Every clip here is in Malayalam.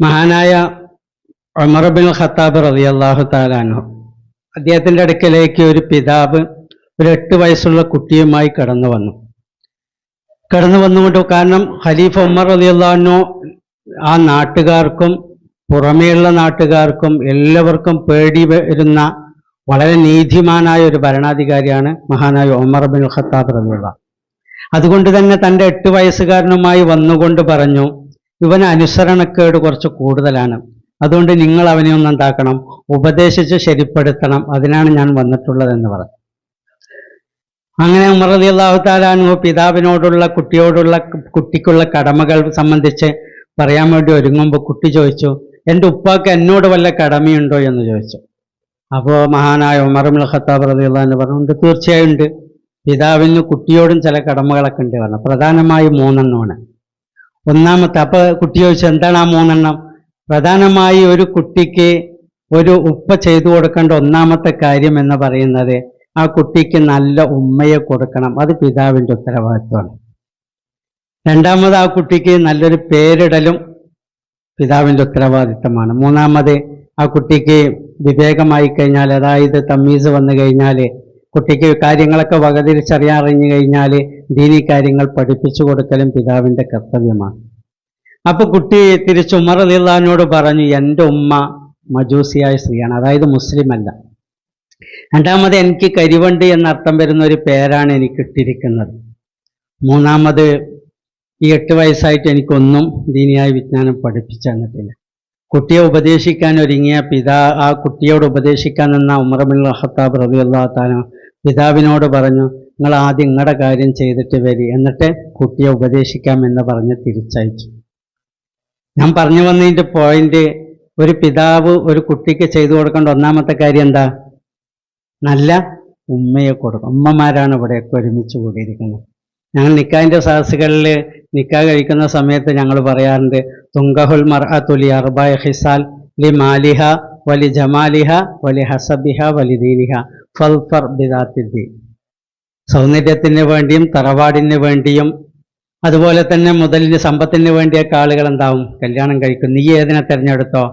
മഹാനായ ഉമർ ഇബ്നുൽ ഖത്താബ് റളിയല്ലാഹു തആല അൻഹു അദ്ദേഹത്തിൻ്റെ അടുക്കലേക്ക് ഒരു പിതാവ് ഒരു 8 വയസ്സുള്ള കുട്ടിയുമായി കടന്നു വന്നുകൊണ്ട്, കാരണം ഖലീഫ ഉമർ റളിയല്ലാഹു അൻഹു ആ നാട്ടുകാർക്കും പുറമേയുള്ള നാട്ടുകാർക്കും എല്ലാവർക്കും പേടി വരുന്ന വളരെ നീതിമാനായ ഒരു ഭരണാധികാരിയാണ് മഹാനായ ഉമർ ഇബ്നുൽ ഖത്താബ് റളിയല്ലാഹു. അതുകൊണ്ട് തന്നെ തൻ്റെ 8 വയസ്സുകാരനുമായി വന്നുകൊണ്ട് പറഞ്ഞു, ഇവന് അനുസരണക്കേട് കുറച്ച് കൂടുതലാണ്, അതുകൊണ്ട് നിങ്ങൾ അവനെ ഒന്ന് എന്താക്കണം, ഉപദേശിച്ച് ശരിപ്പെടുത്തണം, അതിനാണ് ഞാൻ വന്നിട്ടുള്ളതെന്ന് പറഞ്ഞു. അങ്ങനെ ഉമർ റളിയല്ലാഹു തആല അൻഹു പിതാവിനോടുള്ള കുട്ടിക്കുള്ള കടമകൾ സംബന്ധിച്ച് പറയാൻ വേണ്ടി ഒരുങ്ങുമ്പോൾ കുട്ടി ചോദിച്ചു, എൻ്റെ ഉപ്പാക്ക് എന്നോട് വല്ല കടമയുണ്ടോ എന്ന് ചോദിച്ചു. അപ്പോൾ മഹാനായ ഉമർ ഇബ്നുൽ ഖത്താബ് റളിയല്ലാഹു അൻഹു പറഞ്ഞു, ഉണ്ട്, തീർച്ചയായും ഉണ്ട്, പിതാവിന് കുട്ടിയോടും ചില കടമകളൊക്കെ ഉണ്ട് പറഞ്ഞു. പ്രധാനമായി 3 എണ്ണമാണ്. ഒന്നാമത്തെ, അപ്പോൾ കുട്ടി ചോദിച്ചു, എന്താണ് ആ 3 എണ്ണം? പ്രധാനമായി ഒരു കുട്ടിക്ക് ഒരു ഉപ്പ ചെയ്തു കൊടുക്കേണ്ട ഒന്നാമത്തെ കാര്യം എന്ന് പറയുന്നത് ആ കുട്ടിക്ക് നല്ല ഉമ്മയെ കൊടുക്കണം, അത് പിതാവിൻ്റെ ഉത്തരവാദിത്വമാണ്. രണ്ടാമത്, ആ കുട്ടിക്ക് നല്ലൊരു പേരിടലും പിതാവിൻ്റെ ഉത്തരവാദിത്തമാണ്. മൂന്നാമത്, ആ കുട്ടിക്ക് വിവേകമായി കഴിഞ്ഞാൽ, അതായത് തമ്മീസ് വന്നു കഴിഞ്ഞാൽ, കുട്ടിക്ക് കാര്യങ്ങളൊക്കെ വകതിരിച്ചറിയാറിഞ്ഞു കഴിഞ്ഞാൽ ദീനീ കാര്യങ്ങൾ പഠിപ്പിച്ചു കൊടുക്കലും പിതാവിൻ്റെ കർത്തവ്യമാണ്. അപ്പോൾ കുട്ടി തിരിച്ച് ഉമർ റളിയല്ലാഹു അൻഹുവോട് പറഞ്ഞു, എൻ്റെ ഉമ്മ മജൂസിയായ സ്ത്രീയാണ്, അതായത് മുസ്ലിം അല്ല. രണ്ടാമത്, എനിക്ക് കരിവണ്ട് എന്നർത്ഥം വരുന്ന ഒരു പേരാണ് എനിക്ക് ഇട്ടിരിക്കുന്നത്. മൂന്നാമത്, ഈ 8 വയസ്സായിട്ട് എനിക്കൊന്നും ദീനിയായ വിജ്ഞാനം പഠിപ്പിച്ചു തന്നിട്ടില്ല. കുട്ടിയെ ഉപദേശിക്കാൻ ഒരുങ്ങിയ ആ കുട്ടിയോട് ഉപദേശിക്കാൻ നിന്ന ഉമർ ഇബ്നുൽ ഖത്താബ് റളിയല്ലാഹു തആല പിതാവിനോട് പറഞ്ഞു, നിങ്ങൾ ആദ്യം നിങ്ങളുടെ കാര്യം ചെയ്തിട്ട് വരി, എന്നിട്ട് കുട്ടിയെ ഉപദേശിക്കാമെന്ന് പറഞ്ഞ് തിരിച്ചയച്ചു. ഞാൻ പറഞ്ഞു വന്നതിൻ്റെ പോയിന്റ്, ഒരു പിതാവ് ഒരു കുട്ടിക്ക് ചെയ്തു കൊടുക്കേണ്ട ഒന്നാമത്തെ കാര്യം എന്താ? നല്ല ഉമ്മയെ കൊടുക്കും. ഉമ്മമാരാണ് ഇവിടെയൊക്കെ ഒരുമിച്ച് കൂടിയിരിക്കുന്നത്. ഞങ്ങൾ നിക്കാഹിൻ്റെ സദസ്സുകളിൽ നിക്കാഹ് കഴിക്കുന്ന സമയത്ത് ഞങ്ങൾ പറയാറുണ്ട്, തുങ്കഹുൽ മർഅതു ലി 4 ഖിസാൽ ലി മാലിഹ വലി ജമാലിഹ വലി ഹസബിഹ വലി ദീനിഹ ഫൽഫർ ബിദാത്തിദ്ദീൻ. സൗന്ദര്യത്തിന് വേണ്ടിയും തറവാടിന് വേണ്ടിയും അതുപോലെ തന്നെ മുതലിന് സമ്പത്തിന് വേണ്ടിയൊക്കെ ആളുകൾ എന്താവും, കല്യാണം കഴിക്കും. നീ ഏതിനെ തിരഞ്ഞെടുത്തോ?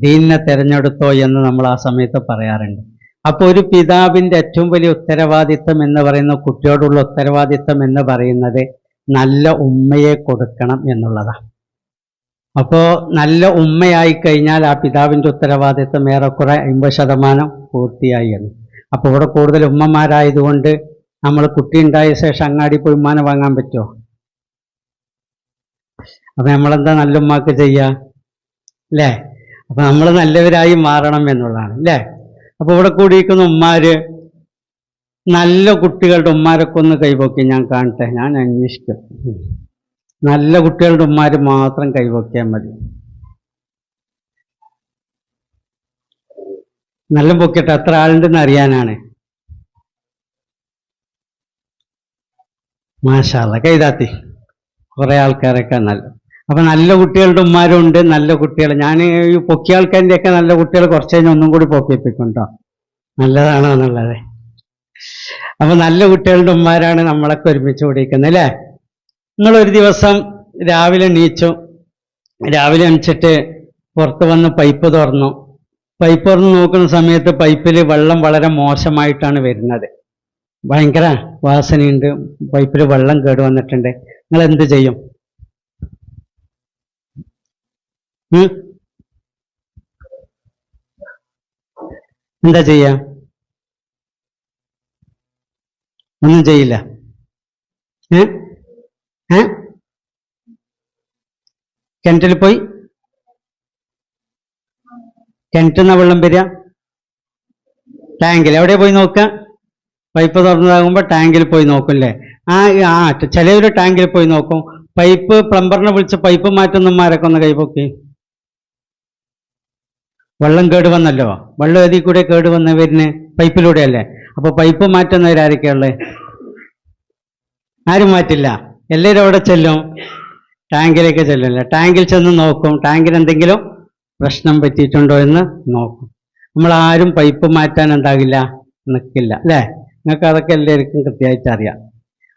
ദീനിനെ തിരഞ്ഞെടുത്തോ എന്ന് നമ്മൾ ആ സമയത്ത് പറയാറുണ്ട്. അപ്പോൾ ഒരു പിതാവിൻ്റെ ഏറ്റവും വലിയ ഉത്തരവാദിത്വം എന്ന് പറയുന്ന, കുട്ടിയോടുള്ള ഉത്തരവാദിത്വം എന്ന് പറയുന്നത് നല്ല ഉമ്മയെ കൊടുക്കണം എന്നുള്ളതാണ്. അപ്പോൾ നല്ല ഉമ്മയായി കഴിഞ്ഞാൽ ആ പിതാവിൻ്റെ ഉത്തരവാദിത്വം ഏറെക്കുറെ 50% പൂർത്തിയായി എന്ന്. അപ്പോൾ ഇവിടെ കൂടുതൽ ഉമ്മമാരായതുകൊണ്ട് നമ്മൾ കുട്ടി ഉണ്ടായ ശേഷം അങ്ങാടി പോയി ഉമ്മാനെ വാങ്ങാൻ പറ്റുമോ? അപ്പം നമ്മളെന്താ നല്ല ഉമ്മാക്ക് ചെയ്യുക അല്ലേ? അപ്പം നമ്മൾ നല്ലവരായി മാറണം എന്നുള്ളതാണ് അല്ലേ? അപ്പോൾ ഇവിടെ കൂടിയിരിക്കുന്ന ഉമ്മാര്, നല്ല കുട്ടികളുടെ ഉമ്മാരൊക്കെ ഒന്ന് കൈപൊക്കി ഞാൻ കാണട്ടെ, ഞാൻ അന്വേഷിക്കും. നല്ല കുട്ടികളുടെ ഉമ്മാര് മാത്രം കൈപൊക്കിയാൽ മതി. നല്ല പൊക്കിയിട്ട് എത്ര ആളുണ്ടെന്ന് അറിയാനാണ്. മാഷാ അല്ലാഹ്, കൈതാത്തി കുറേ ആൾക്കാരൊക്കെ നല്ല. അപ്പം നല്ല കുട്ടികളുടെ ഉമ്മാരുണ്ട്, നല്ല കുട്ടികൾ. ഞാൻ ഈ പൊക്കിയ ആൾക്കാരിൻ്റെയൊക്കെ നല്ല കുട്ടികൾ കുറച്ച് കഴിഞ്ഞാൽ ഒന്നും കൂടി പൊക്കിപ്പിക്കുണ്ടോ, നല്ലതാണോ എന്നുള്ളത്. അപ്പം നല്ല കുട്ടികളുടെ ഉമ്മാരാണ് നമ്മളൊക്കെ ഒരുമിച്ച് കൂടിയിരിക്കുന്നത് അല്ലേ? നിങ്ങളൊരു ദിവസം രാവിലെ എണീച്ചിട്ട് പുറത്ത് വന്ന് പൈപ്പ് തുറന്ന് നോക്കുന്ന സമയത്ത് പൈപ്പിൽ വെള്ളം വളരെ മോശമായിട്ടാണ് വരുന്നത്. ഭയങ്കര വാസനയുണ്ട്, പൈപ്പിൽ വെള്ളം കേടുവന്നിട്ടുണ്ട്. നിങ്ങൾ എന്ത് ചെയ്യും? എന്താ ചെയ്യാ? ഒന്നും ചെയ്യില്ല. കിണറ്റിൽ പോയി, കിണറ്റിൽ വെള്ളം വരിക, ടാങ്കിൽ എവിടെ പോയി നോക്കുക? പൈപ്പ് തുറന്നതാകുമ്പോൾ ടാങ്കിൽ പോയി നോക്കും അല്ലേ? ചിലവർ ടാങ്കിൽ പോയി നോക്കും. പൈപ്പ് പ്ലംബറിനെ വിളിച്ച് പൈപ്പ് മാറ്റുന്നമാരൊക്കെ ഒന്ന് കൈപൊക്കി. വെള്ളം കേടുവന്നല്ലോ, വെള്ളം ഏതിൽ കൂടെ കേടുവന്നവരിന് പൈപ്പിലൂടെ അല്ലേ? അപ്പോൾ പൈപ്പ് മാറ്റുന്നവരാരൊക്കെയുള്ളത്? ആരും മാറ്റില്ല. എല്ലാവരും അവിടെ ചെല്ലും, ടാങ്കിലേക്ക് ചെല്ലില്ല. ടാങ്കിൽ ചെന്ന് നോക്കും, ടാങ്കിൽ എന്തെങ്കിലും പ്രശ്നം പറ്റിയിട്ടുണ്ടോ എന്ന് നോക്കും. നമ്മളാരും പൈപ്പ് മാറ്റാൻ എന്താകില്ല, നിൽക്കില്ല അല്ലേ? നിങ്ങൾക്ക് അതൊക്കെ എല്ലാവർക്കും കൃത്യമായിട്ട് അറിയാം.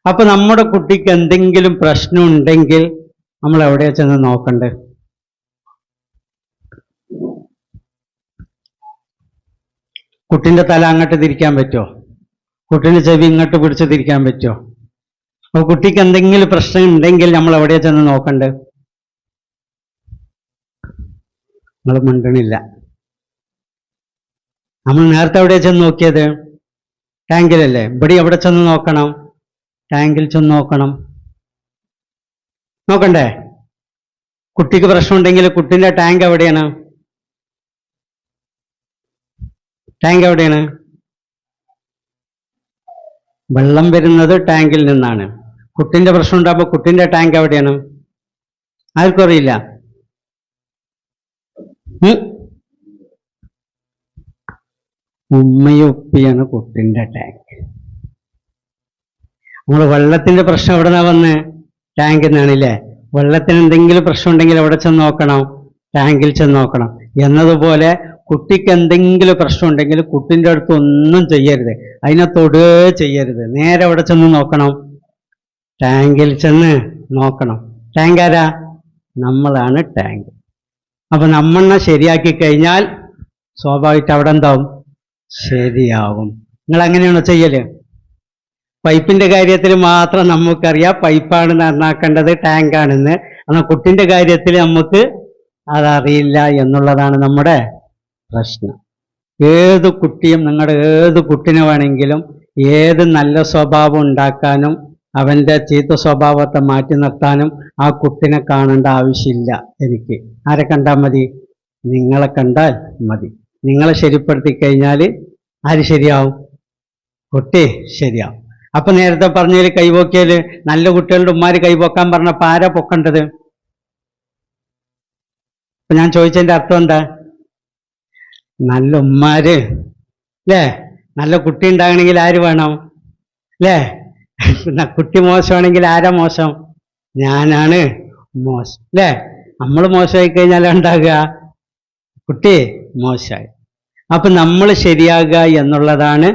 അപ്പോൾ നമ്മുടെ കുട്ടിക്ക് എന്തെങ്കിലും പ്രശ്നം ഉണ്ടെങ്കിൽ നമ്മൾ എവിടെയാ ചെന്ന് നോക്കണ്ടേ? കുട്ടിൻ്റെ തല അങ്ങോട്ട് തിരിക്കാൻ പറ്റുമോ? കുട്ടീൻ്റെ ചെവി ഇങ്ങോട്ട് പിടിച്ച് തിരിക്കാൻ പറ്റുമോ? അപ്പോൾ കുട്ടിക്ക് എന്തെങ്കിലും പ്രശ്നം ഉണ്ടെങ്കിൽ നമ്മൾ എവിടെയാ ചെന്ന് നോക്കണ്ടേ? നിങ്ങൾ മിണ്ടണില്ല. നമ്മൾ നേരത്തെ എവിടെയാ ചെന്ന് നോക്കിയത്? ടാങ്കിലല്ലേ. ഇവിടെ എവിടെ ചെന്ന് നോക്കണം? ടാങ്കിൽ ചെന്ന് നോക്കണം. നോക്കണ്ടേ? കുട്ടിക്ക് പ്രശ്നമുണ്ടെങ്കിൽ കുട്ടിൻ്റെ ടാങ്ക് എവിടെയാണ്? ടാങ്ക് എവിടെയാണ്? വെള്ളം വരുന്നത് ടാങ്കിൽ നിന്നാണ്. കുട്ടിൻ്റെ പ്രശ്നം ഉണ്ടാകുമ്പോൾ കുട്ടിൻ്റെ ടാങ്ക് എവിടെയാണ്? ആർക്കും അറിയില്ല. ഉമ്മയും ഉപ്പിയാണ് കുട്ടിൻ്റെ ടാങ്ക്. നമ്മൾ വെള്ളത്തിന്റെ പ്രശ്നം എവിടെ നിന്നാ വന്ന്? ടാങ്കിൽ നിന്നാണില്ലേ. വെള്ളത്തിന് എന്തെങ്കിലും പ്രശ്നം ഉണ്ടെങ്കിൽ എവിടെ ചെന്ന് നോക്കണം? ടാങ്കിൽ ചെന്ന് നോക്കണം. എന്നതുപോലെ കുട്ടിക്ക് എന്തെങ്കിലും പ്രശ്നം ഉണ്ടെങ്കിൽ കുട്ടിൻ്റെ അടുത്ത് ഒന്നും ചെയ്യരുത്, അതിനെ തൊടുകയോ ചെയ്യരുത്. നേരെ എവിടെ ചെന്ന് നോക്കണം? ടാങ്കിൽ ചെന്ന് നോക്കണം. ടാങ്ക് ആരാ? നമ്മളാണ് ടാങ്ക്. അപ്പൊ നമ്മളെ ശരിയാക്കി കഴിഞ്ഞാൽ സ്വാഭാവികമായിട്ട് അവിടെ എന്താവും? ശരിയാവും. നിങ്ങൾ അങ്ങനെയാണോ ചെയ്യല്? പൈപ്പിന്റെ കാര്യത്തിൽ മാത്രം നമുക്കറിയാം പൈപ്പാണ് നന്നാക്കേണ്ടത്, ടാങ്കാണെന്ന്. എന്നാൽ കുട്ടിന്റെ കാര്യത്തിൽ നമുക്ക് അതറിയില്ല എന്നുള്ളതാണ് നമ്മുടെ പ്രശ്നം. ഏത് കുട്ടിയും, നിങ്ങളുടെ ഏത് കുട്ടിനെ വേണമെങ്കിലും ഏത് നല്ല സ്വഭാവം ഉണ്ടാക്കാനും അവൻ്റെ ചീത്ത സ്വഭാവത്തെ മാറ്റി നിർത്താനും ആ കുട്ടിനെ കാണേണ്ട ആവശ്യമില്ല എനിക്ക്. ആരെ കണ്ടാൽ മതി? നിങ്ങളെ കണ്ടാൽ മതി. നിങ്ങളെ ശരിപ്പെടുത്തി കഴിഞ്ഞാൽ ആര് ശരിയാവും? കുട്ടി ശരിയാവും. അപ്പൊ നേരത്തെ പറഞ്ഞതിൽ കൈപോക്കിയാല് നല്ല കുട്ടികളുടെ ഉമ്മാര് കൈപോക്കാൻ പറഞ്ഞപ്പോ ആരാ പൊക്കേണ്ടത്? അപ്പൊ ഞാൻ ചോദിച്ചതിന്റെ അർത്ഥം എന്താ? നല്ല ഉമ്മാര് അല്ലേ? നല്ല കുട്ടി ഉണ്ടാകണമെങ്കിൽ ആര് വേണം? അല്ലേ? കുട്ടി മോശമാണെങ്കിൽ ആരാ മോശം? ഞാനാണ് മോശം. അല്ലേ? നമ്മൾ മോശമായി കഴിഞ്ഞാൽ ഉണ്ടാകുക കുട്ടി മോശമായി. അപ്പൊ നമ്മൾ ശരിയാകുക എന്നുള്ളതാണ്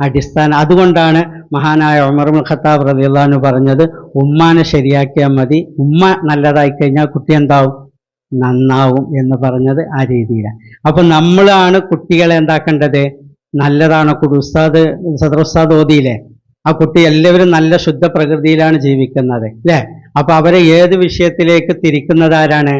അടിസ്ഥാനം. അതുകൊണ്ടാണ് മഹാനായ ഉമർ ഇബ്നുൽ ഖത്താബ് റളിയല്ലാഹു അൻഹു പറഞ്ഞത്, ഉമ്മാനെ ശരിയാക്കിയാൽ മതി, ഉമ്മ നല്ലതായി കഴിഞ്ഞാൽ കുട്ടി എന്താവും? നന്നാവും എന്ന് പറഞ്ഞത് ആ രീതിയിലാണ്. അപ്പൊ നമ്മളാണ് കുട്ടികളെ എന്താക്കേണ്ടത്? നല്ലതാണ്. സദർ ഉസ്താദ് ഓതിയില്ലേ, ആ കുട്ടി എല്ലാവരും നല്ല ശുദ്ധ പ്രകൃതിയിലാണ് ജീവിക്കുന്നത് അല്ലേ? അപ്പൊ അവരെ ഏത് വിഷയത്തിലേക്ക് തിരിക്കുന്നത് ആരാണ്?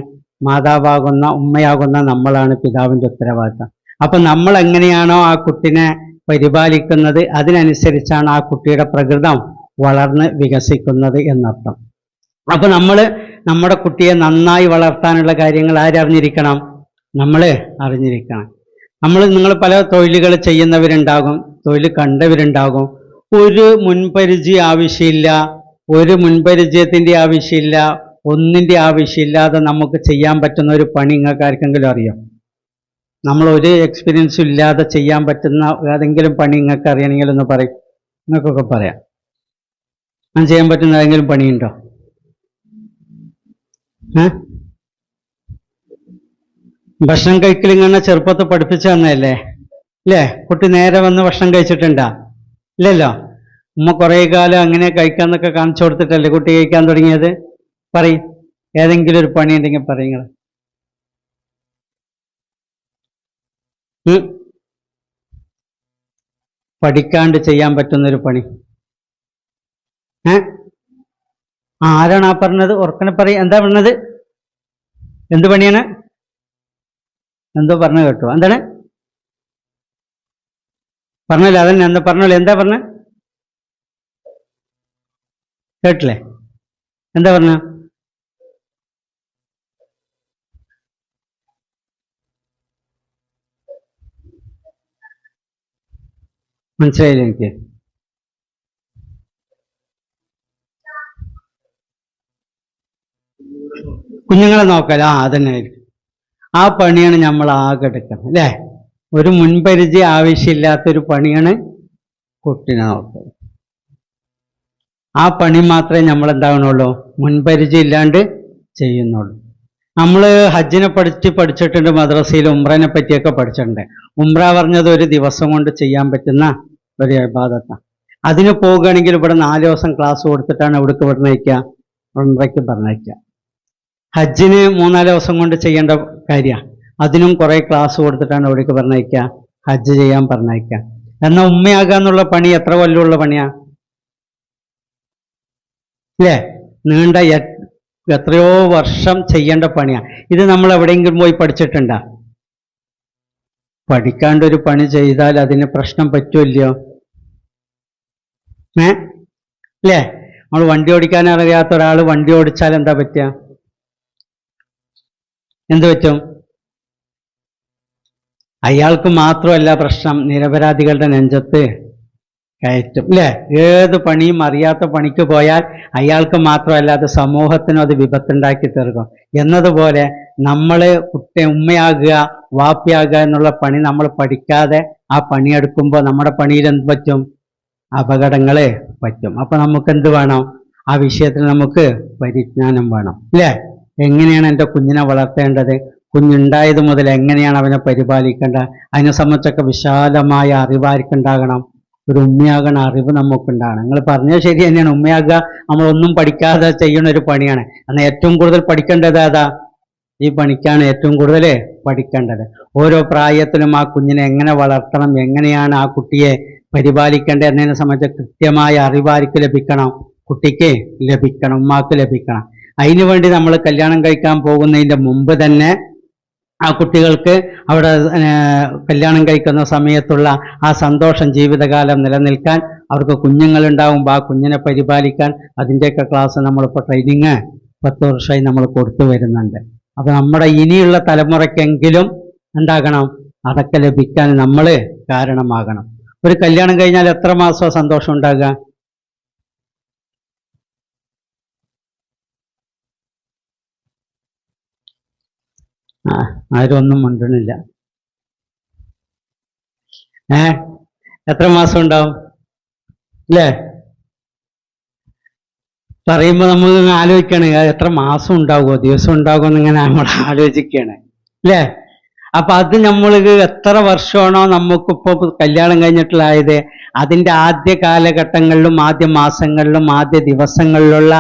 മാതാവാകുന്ന ഉമ്മയാകുന്ന നമ്മളാണ് പിതാവിന്റെ ഉത്തരവാദിത്തം. അപ്പൊ നമ്മൾ എങ്ങനെയാണോ ആ കുട്ടിനെ പരിപാലിക്കുന്നത് അതിനനുസരിച്ചാണ് ആ കുട്ടിയുടെ പ്രകൃതം വളർന്ന് വികസിക്കുന്നത് എന്നർത്ഥം. അപ്പൊ നമ്മുടെ കുട്ടിയെ നന്നായി വളർത്താനുള്ള കാര്യങ്ങൾ ആരറിഞ്ഞിരിക്കണം? നമ്മൾ അറിഞ്ഞിരിക്കണം. നിങ്ങൾ പല തൊഴിലുകൾ ചെയ്യുന്നവരുണ്ടാകും, തൊഴിൽ കണ്ടവരുണ്ടാകും. ഒരു മുൻപരിചയം ആവശ്യമില്ല, ഒരു മുൻപരിചയത്തിന്റെ ആവശ്യമില്ല, ഒന്നിന്റെ ആവശ്യമില്ലാതെ നമുക്ക് ചെയ്യാൻ പറ്റുന്ന ഒരു പണി നിങ്ങൾക്ക് ആർക്കെങ്കിലും അറിയാം? നമ്മൾ ഒരു എക്സ്പീരിയൻസും ഇല്ലാതെ ചെയ്യാൻ പറ്റുന്ന ഏതെങ്കിലും പണി നിങ്ങൾക്ക് അറിയണമെങ്കിൽ ഒന്ന് പറയും. നിങ്ങൾക്കൊക്കെ പറയാം. ഞാൻ ചെയ്യാൻ പറ്റുന്ന ഏതെങ്കിലും പണിയുണ്ടോ? ഭക്ഷണം കഴിക്കൽ ഇങ്ങനെ ചെറുപ്പത്തിൽ പഠിപ്പിച്ചു തന്നതല്ലേ അല്ലേ? കുട്ടി നേരെ വന്ന് ഭക്ഷണം കഴിച്ചിട്ടുണ്ടാ? ഇല്ലല്ലോ. ഉമ്മ കുറേ കാലം അങ്ങനെ കഴിക്കാന്നൊക്കെ കാണിച്ചു കൊടുത്തിട്ടല്ലേ കുട്ടി കഴിക്കാൻ തുടങ്ങിയത്? പറയും. ഏതെങ്കിലും ഒരു പണി ഉണ്ടെങ്കിൽ പറയുക. പഠിക്കാണ്ട് ചെയ്യാൻ പറ്റുന്നൊരു പണി. ആരാണ് ആ പറഞ്ഞത്? ഉറക്കനെ പറയും. എന്താ പറഞ്ഞത്? എന്ത് പണിയാണ്? എന്തോ പറഞ്ഞു കേട്ടോ. എന്താണ് പറഞ്ഞല്ലോ? അതന്നെ എന്താ പറഞ്ഞല്ലോ? എന്താ പറഞ്ഞ? കേട്ടില്ലേ? എന്താ പറഞ്ഞ? മനസ്സിലായില്ല എനിക്ക്. കുഞ്ഞുങ്ങളെ നോക്കല. അതന്നെ ആയിരിക്കും. ആ പണിയാണ് നമ്മൾ ആകെ എടുക്കുന്നത് അല്ലേ? ഒരു മുൻപരിചയം ആവശ്യമില്ലാത്തൊരു പണിയാണ് കുട്ടിനെ നോക്കുക. ആ പണി മാത്രമേ നമ്മൾ എന്താകണുള്ളൂ? മുൻപരിചയം ഇല്ലാണ്ട് ചെയ്യുന്നുള്ളൂ. നമ്മൾ ഹജ്ജിനെ പഠിച്ചിട്ടുണ്ട്, മദ്രസയിൽ ഉംറനെ പറ്റിയൊക്കെ പഠിച്ചിട്ടുണ്ട്. ഉംറ പറഞ്ഞത് ഒരു ദിവസം കൊണ്ട് ചെയ്യാൻ പറ്റുന്ന ഒരു ഇബാദത്താണ്. അതിന് പോകുകയാണെങ്കിൽ ഇവിടെ 4 ദിവസം ക്ലാസ് കൊടുത്തിട്ടാണ് എവിടേക്ക് പറഞ്ഞയക്കുക? ഉംറയ്ക്ക് പറഞ്ഞയക്കുക. ഹജ്ജിന് 3-4 ദിവസം കൊണ്ട് ചെയ്യേണ്ട കാര്യമാണ്. അതിനും കുറേ ക്ലാസ് കൊടുത്തിട്ടാണ് എവിടേക്ക് പറഞ്ഞയക്കുക? ഹജ്ജ് ചെയ്യാൻ പറഞ്ഞയക്കാം. എന്നാൽ ഉമ്മയാകുക എന്നുള്ള പണി എത്ര കൊല്ലമുള്ള പണിയാ അല്ലേ? നീണ്ട എത്രയോ വർഷം ചെയ്യേണ്ട പണിയാ. ഇത് നമ്മൾ എവിടെയെങ്കിലും പോയി പഠിച്ചിട്ടുണ്ടാ? പഠിക്കാണ്ടൊരു പണി ചെയ്താൽ അതിന് പ്രശ്നം പറ്റുമല്ലയോ? അല്ലേ? നമ്മൾ വണ്ടി ഓടിക്കാൻ അറിയാത്ത ഒരാൾ വണ്ടി ഓടിച്ചാൽ എന്താ പറ്റുക? എന്ത് പറ്റും? അയാൾക്ക് മാത്രമല്ല പ്രശ്നം, നിരപരാധികളുടെ നെഞ്ചത്ത് കയറ്റും. അല്ലേ? ഏത് പണിയും അറിയാത്ത പണിക്ക് പോയാൽ അയാൾക്ക് മാത്രമല്ല അത് സമൂഹത്തിനും അത് വിപത്തുണ്ടാക്കി തീർക്കും. എന്നതുപോലെ നമ്മൾ ഉമ്മയാകുക വാപ്പിയാകുക എന്നുള്ള പണി നമ്മൾ പഠിക്കാതെ ആ പണിയെടുക്കുമ്പോൾ നമ്മുടെ പണിയിൽ എന്ത് പറ്റും? അപകടങ്ങൾ പറ്റും. അപ്പൊ നമുക്ക് എന്ത് വേണം? ആ വിഷയത്തിൽ നമുക്ക് പരിജ്ഞാനം വേണം. അല്ലേ? എങ്ങനെയാണ് എൻ്റെ കുഞ്ഞിനെ വളർത്തേണ്ടത്, കുഞ്ഞുണ്ടായത് മുതൽ എങ്ങനെയാണ് അവനെ പരിപാലിക്കേണ്ടത്, അതിനെ സംബന്ധിച്ചൊക്കെ വിശാലമായ അറിവാർക്കുണ്ടാകണം. ഒരു ഉമ്മയാകണ അറിവ് നമുക്കുണ്ടാകണം. നിങ്ങൾ പറഞ്ഞത് ശരി തന്നെയാണ്. ഉമ്മയാകുക നമ്മളൊന്നും പഠിക്കാതെ ചെയ്യുന്ന ഒരു പണിയാണ്. എന്നാൽ ഏറ്റവും കൂടുതൽ പഠിക്കേണ്ടത് ഏതാ? ഈ പണിക്കാണ് ഏറ്റവും കൂടുതൽ പഠിക്കേണ്ടത്. ഓരോ പ്രായത്തിലും ആ കുഞ്ഞിനെ എങ്ങനെ വളർത്തണം, എങ്ങനെയാണ് ആ കുട്ടിയെ പരിപാലിക്കേണ്ടത് എന്നതിനെ സംബന്ധിച്ച് കൃത്യമായ അറിവാർക്ക് ലഭിക്കണം, കുട്ടിക്ക് ലഭിക്കണം, ഉമ്മാക്ക് ലഭിക്കണം. അതിനുവേണ്ടി നമ്മൾ കല്യാണം കഴിക്കാൻ പോകുന്നതിൻ്റെ മുമ്പ് തന്നെ ആ കുട്ടികൾക്ക് അവിടെ കല്യാണം കഴിക്കുന്ന സമയത്തുള്ള ആ സന്തോഷം ജീവിതകാലം നിലനിൽക്കാൻ, അവർക്ക് കുഞ്ഞുങ്ങളുണ്ടാകുമ്പോൾ ആ കുഞ്ഞിനെ പരിപാലിക്കാൻ അതിൻ്റെയൊക്കെ ക്ലാസ് നമ്മളിപ്പോൾ ട്രെയിനിങ് 10 വർഷമായി നമ്മൾ കൊടുത്തു വരുന്നുണ്ട്. അപ്പൊ നമ്മുടെ ഇനിയുള്ള തലമുറയ്ക്കെങ്കിലും ഉണ്ടാകണം, അതൊക്കെ ലഭിക്കാൻ നമ്മൾ കാരണമാകണം. ഒരു കല്യാണം കഴിഞ്ഞാൽ എത്ര മാസം സന്തോഷം ഉണ്ടാകുക? ആരും ഒന്നും മിണ്ടണില്ല. എത്ര മാസം ഉണ്ടാവും അല്ലേ? പറയുമ്പോൾ നമ്മൾ ആലോചിക്കുകയാണ് എത്ര മാസം ഉണ്ടാകുമോ ദിവസം ഉണ്ടാകുമോ എന്നിങ്ങനെ നമ്മൾ ആലോചിക്കുകയാണ് അല്ലേ? അപ്പൊ അത് നമ്മൾക്ക് എത്ര വർഷമാണോ നമുക്കിപ്പോൾ കല്യാണം കഴിഞ്ഞിട്ടുള്ളതായത്, അതിൻ്റെ ആദ്യ കാലഘട്ടങ്ങളിലും ആദ്യ മാസങ്ങളിലും ആദ്യ ദിവസങ്ങളിലുള്ള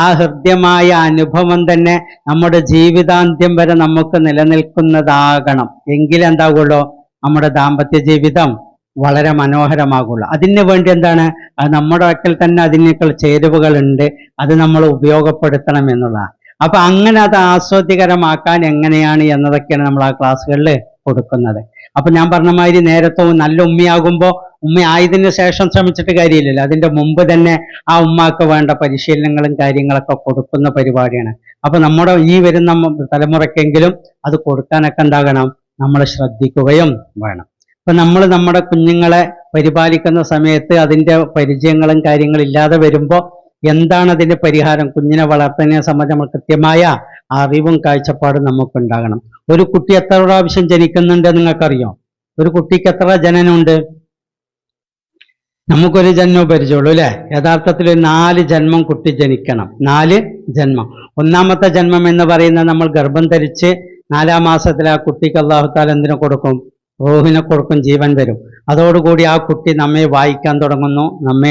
ആ ഹൃദ്യമായ അനുഭവം തന്നെ നമ്മുടെ ജീവിതാന്ത്യം വരെ നമുക്ക് നിലനിൽക്കുന്നതാകണം. എങ്കിലെന്താകുള്ളൂ നമ്മുടെ ദാമ്പത്യ ജീവിതം വളരെ മനോഹരമാകുള്ളൂ. അതിന് വേണ്ടി എന്താണ്, അത് നമ്മുടെ വക്കൽ തന്നെ അതിനേക്കാൾ ചേരുവകളുണ്ട്, അത് നമ്മൾ ഉപയോഗപ്പെടുത്തണം എന്നുള്ളതാണ്. അപ്പൊ അങ്ങനെ അത് ആസ്വാദ്യകരമാക്കാൻ എങ്ങനെയാണ് എന്നതൊക്കെയാണ് നമ്മൾ ആ ക്ലാസ്സുകളിൽ കൊടുക്കുന്നത്. അപ്പൊ ഞാൻ പറഞ്ഞ മാതിരി നേരത്തെ നല്ല ഉമ്മയാകുമ്പോൾ ഉമ്മയായതിനു ശേഷം ശ്രമിച്ചിട്ട് കാര്യമില്ലല്ലോ, അതിന്റെ മുമ്പ് തന്നെ ആ ഉമ്മാക്ക് വേണ്ട പരിശീലനങ്ങളും കാര്യങ്ങളൊക്കെ കൊടുക്കുന്ന പരിപാടിയാണ്. അപ്പൊ നമ്മുടെ ഈ വരുന്ന തലമുറയ്ക്കെങ്കിലും അത് കൊടുക്കാനൊക്കെ ഉണ്ടാകണം, നമ്മൾ ശ്രദ്ധിക്കുകയും വേണം. അപ്പൊ നമ്മൾ നമ്മുടെ കുഞ്ഞുങ്ങളെ പരിപാലിക്കുന്ന സമയത്ത് അതിന്റെ പരിചയങ്ങളും കാര്യങ്ങളും ഇല്ലാതെ വരുമ്പോൾ എന്താണ് അതിന്റെ പരിഹാരം? കുഞ്ഞിനെ വളർത്തുന്നതിനെ സംബന്ധിച്ച് നമ്മൾ കൃത്യമായ അറിവും കാഴ്ചപ്പാടും നമുക്കുണ്ടാകണം. ഒരു കുട്ടി എത്ര പ്രാവശ്യം ജനിക്കുന്നുണ്ട് നിങ്ങൾക്കറിയോ? ഒരു കുട്ടിക്ക് എത്ര ജനനമുണ്ട്? നമുക്കൊരു ജന്മം പരിചയമുള്ളൂ അല്ലേ? യഥാർത്ഥത്തിൽ 4 ജന്മം കുട്ടി ജനിക്കണം. 4 ജന്മം. ഒന്നാമത്തെ ജന്മം എന്ന് പറയുന്നത് നമ്മൾ ഗർഭം ധരിച്ച് 4-ാം മാസത്തിൽ ആ കുട്ടിക്ക് അല്ലാഹു തആല എന്തിനെ കൊടുക്കും? റൂഹിനെ കൊടുക്കും, ജീവൻ വരും. അതോടുകൂടി ആ കുട്ടി നമ്മെ വായിക്കാൻ തുടങ്ങുന്നു, നമ്മെ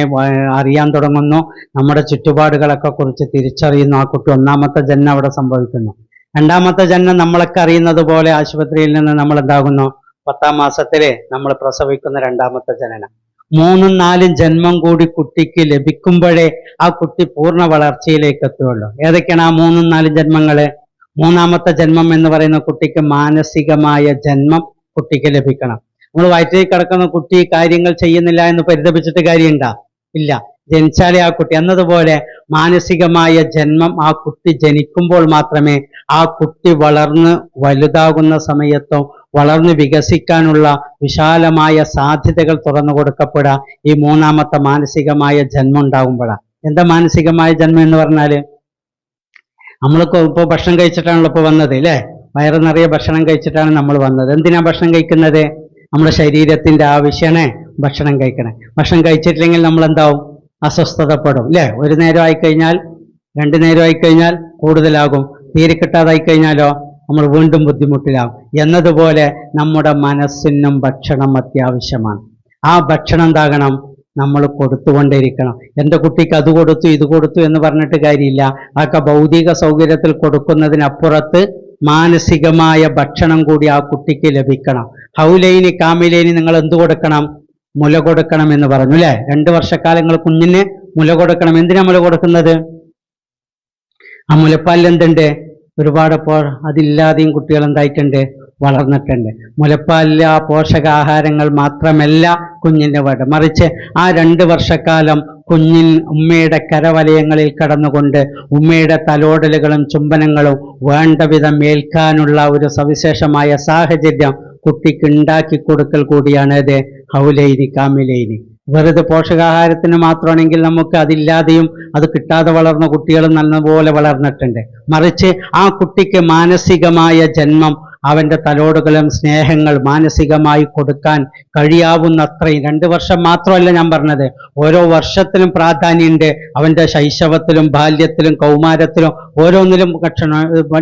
അറിയാൻ തുടങ്ങുന്നു, നമ്മുടെ ചുറ്റുപാടുകളൊക്കെ കുറിച്ച് തിരിച്ചറിയുന്നു. ആ കുട്ടി ഒന്നാമത്തെ ജന്മം അവിടെ സംഭവിക്കുന്നു. രണ്ടാമത്തെ ജന്മം നമ്മളൊക്കെ അറിയുന്നത് പോലെ ആശുപത്രിയിൽ നിന്ന് നമ്മൾ എന്താകുന്നു? 10-ാം മാസത്തില് നമ്മൾ പ്രസവിക്കുന്ന രണ്ടാമത്തെ ജനനം. 3-ഉം 4-ഉം ജന്മം കൂടി കുട്ടിക്ക് ലഭിക്കുമ്പോഴേ ആ കുട്ടി പൂർണ്ണ വളർച്ചയിലേക്ക് എത്തുകയുള്ളൂ. ഏതൊക്കെയാണ് ആ 3-ഉം 4-ഉം ജന്മങ്ങള്? 3-ാമത്തെ ജന്മം എന്ന് പറയുന്ന കുട്ടിക്ക് മാനസികമായ ജന്മം കുട്ടിക്ക് ലഭിക്കണം. നമ്മൾ വയറ്റിൽ കിടക്കുന്ന കുട്ടി കാര്യങ്ങൾ ചെയ്യുന്നില്ല എന്ന് പരിതപിച്ചിട്ട് കാര്യമുണ്ടോ? ഇല്ല. ജനിച്ചാലേ ആ കുട്ടി എന്നതുപോലെ മാനസികമായ ജന്മം ആ കുട്ടി ജനിക്കുമ്പോൾ മാത്രമേ ആ കുട്ടി വളർന്ന് വലുതാകുന്ന സമയത്തും വളർന്ന് വികസിക്കാനുള്ള വിശാലമായ സാധ്യതകൾ തുറന്നു കൊടുക്കപ്പെടാം ഈ 3-ാമത്തെ മാനസികമായ ജന്മം ഉണ്ടാകുമ്പോഴാണ്. എന്താ മാനസികമായ ജന്മം എന്ന് പറഞ്ഞാല്? നമ്മൾക്ക് ഇപ്പോൾ ഭക്ഷണം കഴിച്ചിട്ടാണല്ലോ ഇപ്പോൾ വന്നത് അല്ലേ? വയറ് നിറയെ ഭക്ഷണം കഴിച്ചിട്ടാണ് നമ്മൾ വന്നത്. എന്തിനാ ഭക്ഷണം കഴിക്കുന്നത്? നമ്മുടെ ശരീരത്തിന്റെ ആവശ്യമാണ് ഭക്ഷണം കഴിക്കണേ. ഭക്ഷണം കഴിച്ചിട്ടില്ലെങ്കിൽ നമ്മൾ എന്താവും? അസ്വസ്ഥതപ്പെടും അല്ലേ? ഒരു നേരം ആയിക്കഴിഞ്ഞാൽ 2 നേരം ആയിക്കഴിഞ്ഞാൽ കൂടുതലാകും. തീരെ കിട്ടാതായി കഴിഞ്ഞാലോ നമ്മൾ വീണ്ടും ബുദ്ധിമുട്ടിലാകും. എന്നതുപോലെ നമ്മുടെ മനസ്സിനും ഭക്ഷണം അത്യാവശ്യമാണ്. ആ ഭക്ഷണം എന്താകണം? നമ്മൾ കൊടുത്തുകൊണ്ടേയിരിക്കണം. എൻ്റെ കുട്ടിക്ക് അത് കൊടുത്തു ഇത് കൊടുത്തു എന്ന് പറഞ്ഞിട്ട് കാര്യമില്ല. അതൊക്കെ ഭൗതിക സൗകര്യത്തിൽ കൊടുക്കുന്നതിനപ്പുറത്ത് മാനസികമായ ഭക്ഷണം കൂടി ആ കുട്ടിക്ക് ലഭിക്കണം. ഹൗലൈനി കാമിലൈനി നിങ്ങൾ എന്ത് കൊടുക്കണം? മുല കൊടുക്കണം എന്ന് പറഞ്ഞു അല്ലെ. 2 വർഷക്കാലങ്ങൾ കുഞ്ഞിന് മുല കൊടുക്കണം. എന്തിനാ മുല കൊടുക്കുന്നത്? ആ മുലപ്പാലിൽ എന്തുണ്ട്? ഒരുപാട് അതില്ലാതെയും കുട്ടികൾ എന്തായിട്ടുണ്ട്? വളർന്നിട്ടുണ്ട്. മുലപ്പാലിൽ ആ പോഷകാഹാരങ്ങൾ മാത്രമല്ല കുഞ്ഞിന്റെ വേണ്ട, മറിച്ച് ആ 2 വർഷക്കാലം കുഞ്ഞിൻ ഉമ്മയുടെ കരവലയങ്ങളിൽ കടന്നുകൊണ്ട് ഉമ്മയുടെ തലോടലുകളും ചുംബനങ്ങളും വേണ്ട വിധം ഏൽക്കാനുള്ള ഒരു സവിശേഷമായ സാഹചര്യം കുട്ടിക്ക് ഉണ്ടാക്കി കൊടുക്കൽ കൂടിയാണ് ഇത് ഹൗലൈനി കാമിലൈനി. വെറുതെ പോഷകാഹാരത്തിന് മാത്രമാണെങ്കിൽ നമുക്ക് അതില്ലാതെയും അത് കിട്ടാതെ വളർന്ന കുട്ടികൾ നല്ലപോലെ വളർന്നിട്ടുണ്ട്. മറിച്ച് ആ കുട്ടിക്ക് മാനസികമായ ജന്മം, അവന്റെ തലോടുകളും സ്നേഹങ്ങൾ മാനസികമായി കൊടുക്കാൻ കഴിയാവുന്നത്രയും 2 വർഷം മാത്രമല്ല ഞാൻ പറഞ്ഞത്, ഓരോ വർഷത്തിലും പ്രാധാന്യമുണ്ട്. അവന്റെ ശൈശവത്തിലും ബാല്യത്തിലും കൗമാരത്തിലും ഓരോന്നിലും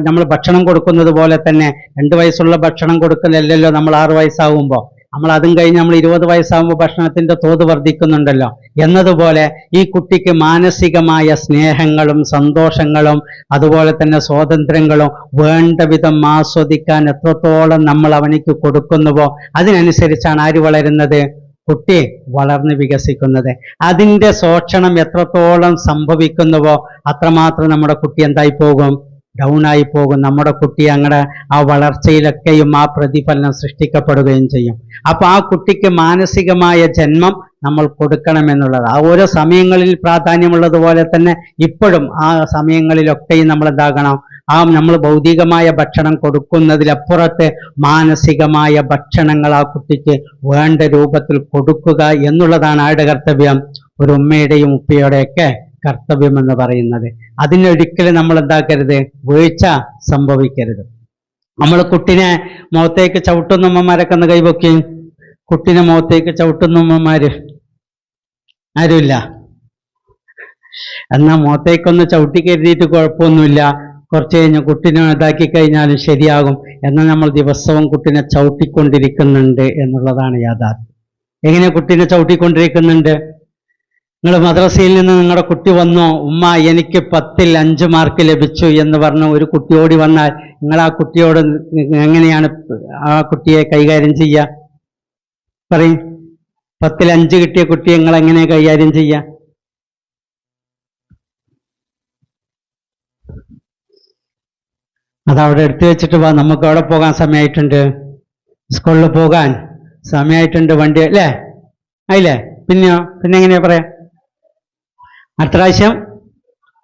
നമ്മൾ ഭക്ഷണം കൊടുക്കുന്നത് പോലെ തന്നെ 2 വയസ്സുള്ള ഭക്ഷണം കൊടുക്കലല്ലോ നമ്മൾ 6 വയസ്സാകുമ്പോൾ. നമ്മൾ അതും കഴിഞ്ഞ് നമ്മൾ 20 വയസ്സാകുമ്പോൾ ഭക്ഷണത്തിന്റെ തോത് വർദ്ധിക്കുന്നുണ്ടല്ലോ. എന്നതുപോലെ ഈ കുട്ടിക്ക് മാനസികമായ സ്നേഹങ്ങളും സന്തോഷങ്ങളും അതുപോലെ തന്നെ സ്വാതന്ത്ര്യങ്ങളും വേണ്ട വിധം ആസ്വദിക്കാൻ എത്രത്തോളം നമ്മൾ അവനിക്ക് കൊടുക്കുന്നുവോ അതിനനുസരിച്ചാണ് ആര് വളരുന്നത്? കുട്ടി വളർന്ന് വികസിക്കുന്നത്. അതിൻ്റെ ശോഷണം എത്രത്തോളം സംഭവിക്കുന്നുവോ അത്രമാത്രം നമ്മുടെ കുട്ടി എന്തായി പോകും? ഡൗൺ ആയി പോകും. നമ്മുടെ കുട്ടി അങ്ങനെ ആ വളർച്ചയിലൊക്കെയും ആ പ്രതിഫലനം സൃഷ്ടിക്കപ്പെടുകയും ചെയ്യും. അപ്പൊ ആ കുട്ടിക്ക് മാനസികമായ ജന്മം നമ്മൾ കൊടുക്കണമെന്നുള്ളത് ആ ഓരോ സമയങ്ങളിൽ പ്രാധാന്യമുള്ളതുപോലെ തന്നെ ഇപ്പോഴും ആ സമയങ്ങളിലൊക്കെയും നമ്മൾ എന്താകണം? നമ്മൾ ഭൗതികമായ ഭക്ഷണം കൊടുക്കുന്നതിലപ്പുറത്ത് മാനസികമായ ഭക്ഷണങ്ങൾ ആ കുട്ടിക്ക് വേണ്ട രൂപത്തിൽ കൊടുക്കുക എന്നുള്ളതാണ് ആരുടെ കർത്തവ്യം? ഒരു ഉമ്മയുടെയും ഉപ്പയുടെയൊക്കെ കർത്തവ്യം എന്ന് പറയുന്നത്. അതിനൊരിക്കലും നമ്മൾ എന്താക്കരുത്? വീഴ്ച സംഭവിക്കരുത്. നമ്മൾ കുട്ടിനെ മുഖത്തേക്ക് ചവിട്ടുന്ന ഉമ്മമാരൊക്കെ ഒന്ന് കൈപൊക്കി. കുട്ടിനെ മുഖത്തേക്ക് ചവിട്ടുന്ന ഉമ്മമാര് ആരുമില്ല. എന്നാൽ മുഖത്തേക്കൊന്ന് ചവിട്ടി കരുതിയിട്ട് കുഴപ്പമൊന്നുമില്ല, കുറച്ച് കഴിഞ്ഞ് കുട്ടിനെ ഇതാക്കി കഴിഞ്ഞാലും ശരിയാകും. എന്നാൽ നമ്മൾ ദിവസവും കുട്ടിനെ ചവിട്ടിക്കൊണ്ടിരിക്കുന്നുണ്ട് എന്നുള്ളതാണ് യാഥാർത്ഥ്യം. എങ്ങനെ കുട്ടിനെ ചവിട്ടിക്കൊണ്ടിരിക്കുന്നുണ്ട്? നിങ്ങൾ മദ്രസയിൽ നിന്ന് നിങ്ങളുടെ കുട്ടി വന്നോ, ഉമ്മ എനിക്ക് 10ൽ 5 മാർക്ക് ലഭിച്ചു എന്ന് പറഞ്ഞ് ഒരു കുട്ടി ഓടി വന്നാൽ നിങ്ങൾ ആ കുട്ടിയോട് എങ്ങനെയാണ് ആ കുട്ടിയെ കൈകാര്യം ചെയ്യുക? പറയും. 10ൽ 5 കിട്ടിയ കുട്ടിയെ നിങ്ങൾ എങ്ങനെ കൈകാര്യം ചെയ്യുക? അതവിടെ എടുത്തു വെച്ചിട്ട് വാ, നമുക്ക് അവിടെ പോകാൻ സമയമായിട്ടുണ്ട്, സ്കൂളിൽ പോകാൻ സമയമായിട്ടുണ്ട്, വണ്ടി അല്ലേ ആയില്ലേ? പിന്നെ എങ്ങനെയാ പറയാ? അടുത്ത പ്രാവശ്യം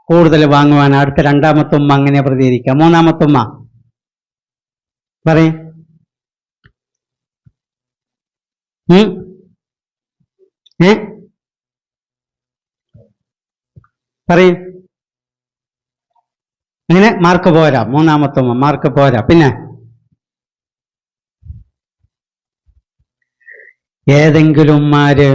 കൂടുതൽ വാങ്ങുവാൻ അടുത്ത 2ാമത്തെ ഉമ്മ അങ്ങനെ പ്രതികരിക്കുക. 3ാമത്തെ ഉമ്മ പറയും. പറയും. അങ്ങനെ മാർക്ക് പോരാ. 3ാമത്തെ ഉമ്മ മാർക്ക് പോരാ. പിന്നെ ഏതെങ്കിലും ഉമ്മാര്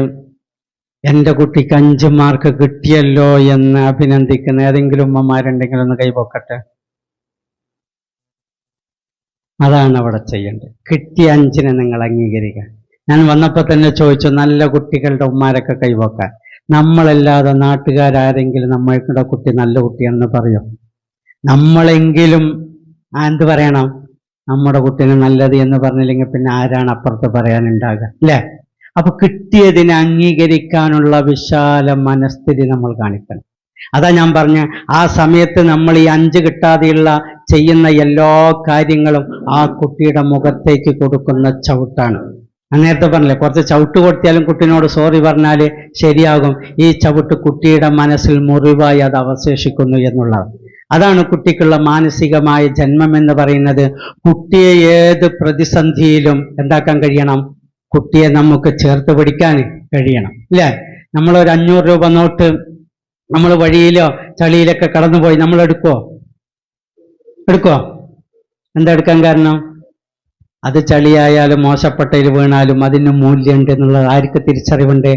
എൻ്റെ കുട്ടിക്ക് 5 മാർക്ക് കിട്ടിയല്ലോ എന്ന് അഭിനന്ദിക്കുന്ന ഏതെങ്കിലും ഉമ്മമാരുണ്ടെങ്കിൽ ഒന്ന് കൈപൊക്കട്ടെ. അതാണ് അവിടെ ചെയ്യേണ്ടത്. കിട്ടിയ 5നെ നിങ്ങൾ അംഗീകരിക്കുക. ഞാൻ വന്നപ്പോൾ തന്നെ ചോദിച്ചു, നല്ല കുട്ടികളുടെ ഉമ്മാരൊക്കെ കൈപൊക്കാൻ. നമ്മളല്ലാതെ നാട്ടുകാരാരെങ്കിലും നമ്മളുടെ കുട്ടി നല്ല കുട്ടിയാണെന്ന് പറയും? നമ്മളെങ്കിലും എന്ത് പറയണം? നമ്മുടെ കുട്ടീനെ നല്ലത് എന്ന് പറഞ്ഞില്ലെങ്കിൽ പിന്നെ ആരാണ് അപ്പുറത്ത് പറയാനുണ്ടാകുക? അല്ലേ? അപ്പൊ കിട്ടിയതിനെ അംഗീകരിക്കാനുള്ള വിശാല മനസ്ഥിതി നമ്മൾ കാണിക്കണം. അതാ ഞാൻ പറഞ്ഞ ആ സമയത്ത് നമ്മൾ ഈ 5 കിട്ടാതെയുള്ള ചെയ്യുന്ന എല്ലാ കാര്യങ്ങളും ആ കുട്ടിയുടെ മുഖത്തേക്ക് കൊടുക്കുന്ന ചവിട്ടാണ്. ഞാൻ നേരത്തെ പറഞ്ഞില്ലേ, കുറച്ച് ചവിട്ട് കൊടുത്തിയാലും കുട്ടീനോട് സോറി പറഞ്ഞാല് ശരിയാകും. ഈ ചവിട്ട് കുട്ടിയുടെ മനസ്സിൽ മുറിവായി അത് അവശേഷിക്കുന്നു എന്നുള്ളത്. അതാണ് കുട്ടിക്കുള്ള മാനസികമായ ജന്മം എന്ന് പറയുന്നത്. കുട്ടിയെ ഏത് പ്രതിസന്ധിയിലും എന്താക്കാൻ കഴിയണം? കുട്ടിയെ നമുക്ക് ചേർത്ത് പിടിക്കാൻ കഴിയണം. ഇല്ലേ? നമ്മളൊരു 500 രൂപ നോട്ട് നമ്മൾ വഴിയിലോ ചളിയിലൊക്കെ കടന്നുപോയി നമ്മൾ എടുക്കുവോ? എന്താ എടുക്കാൻ കാരണം? അത് ചളിയായാലും മോശപ്പെട്ടതിൽ വീണാലും അതിന് മൂല്യമുണ്ട് എന്നുള്ളത് ആർക്ക് തിരിച്ചറിവുണ്ട്?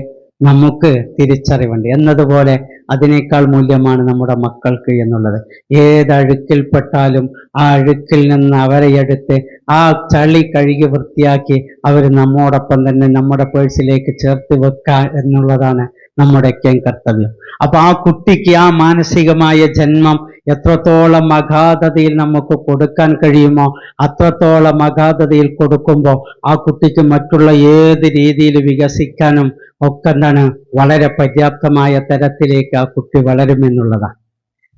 നമുക്ക് തിരിച്ചറിവുണ്ട്. എന്നതുപോലെ അതിനേക്കാൾ മൂല്യമാണ് നമ്മുടെ മക്കൾക്ക് എന്നുള്ളത്. ഏതഴുക്കിൽപ്പെട്ടാലും ആ അഴുക്കിൽ നിന്ന് അവരെ എടുത്ത് ആ ചളി കഴുകി വൃത്തിയാക്കി അവർ നമ്മോടൊപ്പം തന്നെ നമ്മുടെ പേഴ്സിലേക്ക് ചേർത്ത് വെക്കുക എന്നുള്ളതാണ് നമ്മുടെയൊക്കെ കർത്തവ്യം. അപ്പൊ ആ കുട്ടിക്ക് ആ മാനസികമായ ജന്മം എത്രത്തോളം അഗാധതയിൽ നമുക്ക് കൊടുക്കാൻ കഴിയുമോ അത്രത്തോളം അഗാധതയിൽ കൊടുക്കുമ്പോൾ ആ കുട്ടിക്ക് മറ്റുള്ള ഏത് രീതിയിൽ വികസിക്കാനും ഒക്കെ എന്താണ് വളരെ പര്യാപ്തമായ തരത്തിലേക്ക് ആ കുട്ടി വളരുമെന്നുള്ളതാണ്.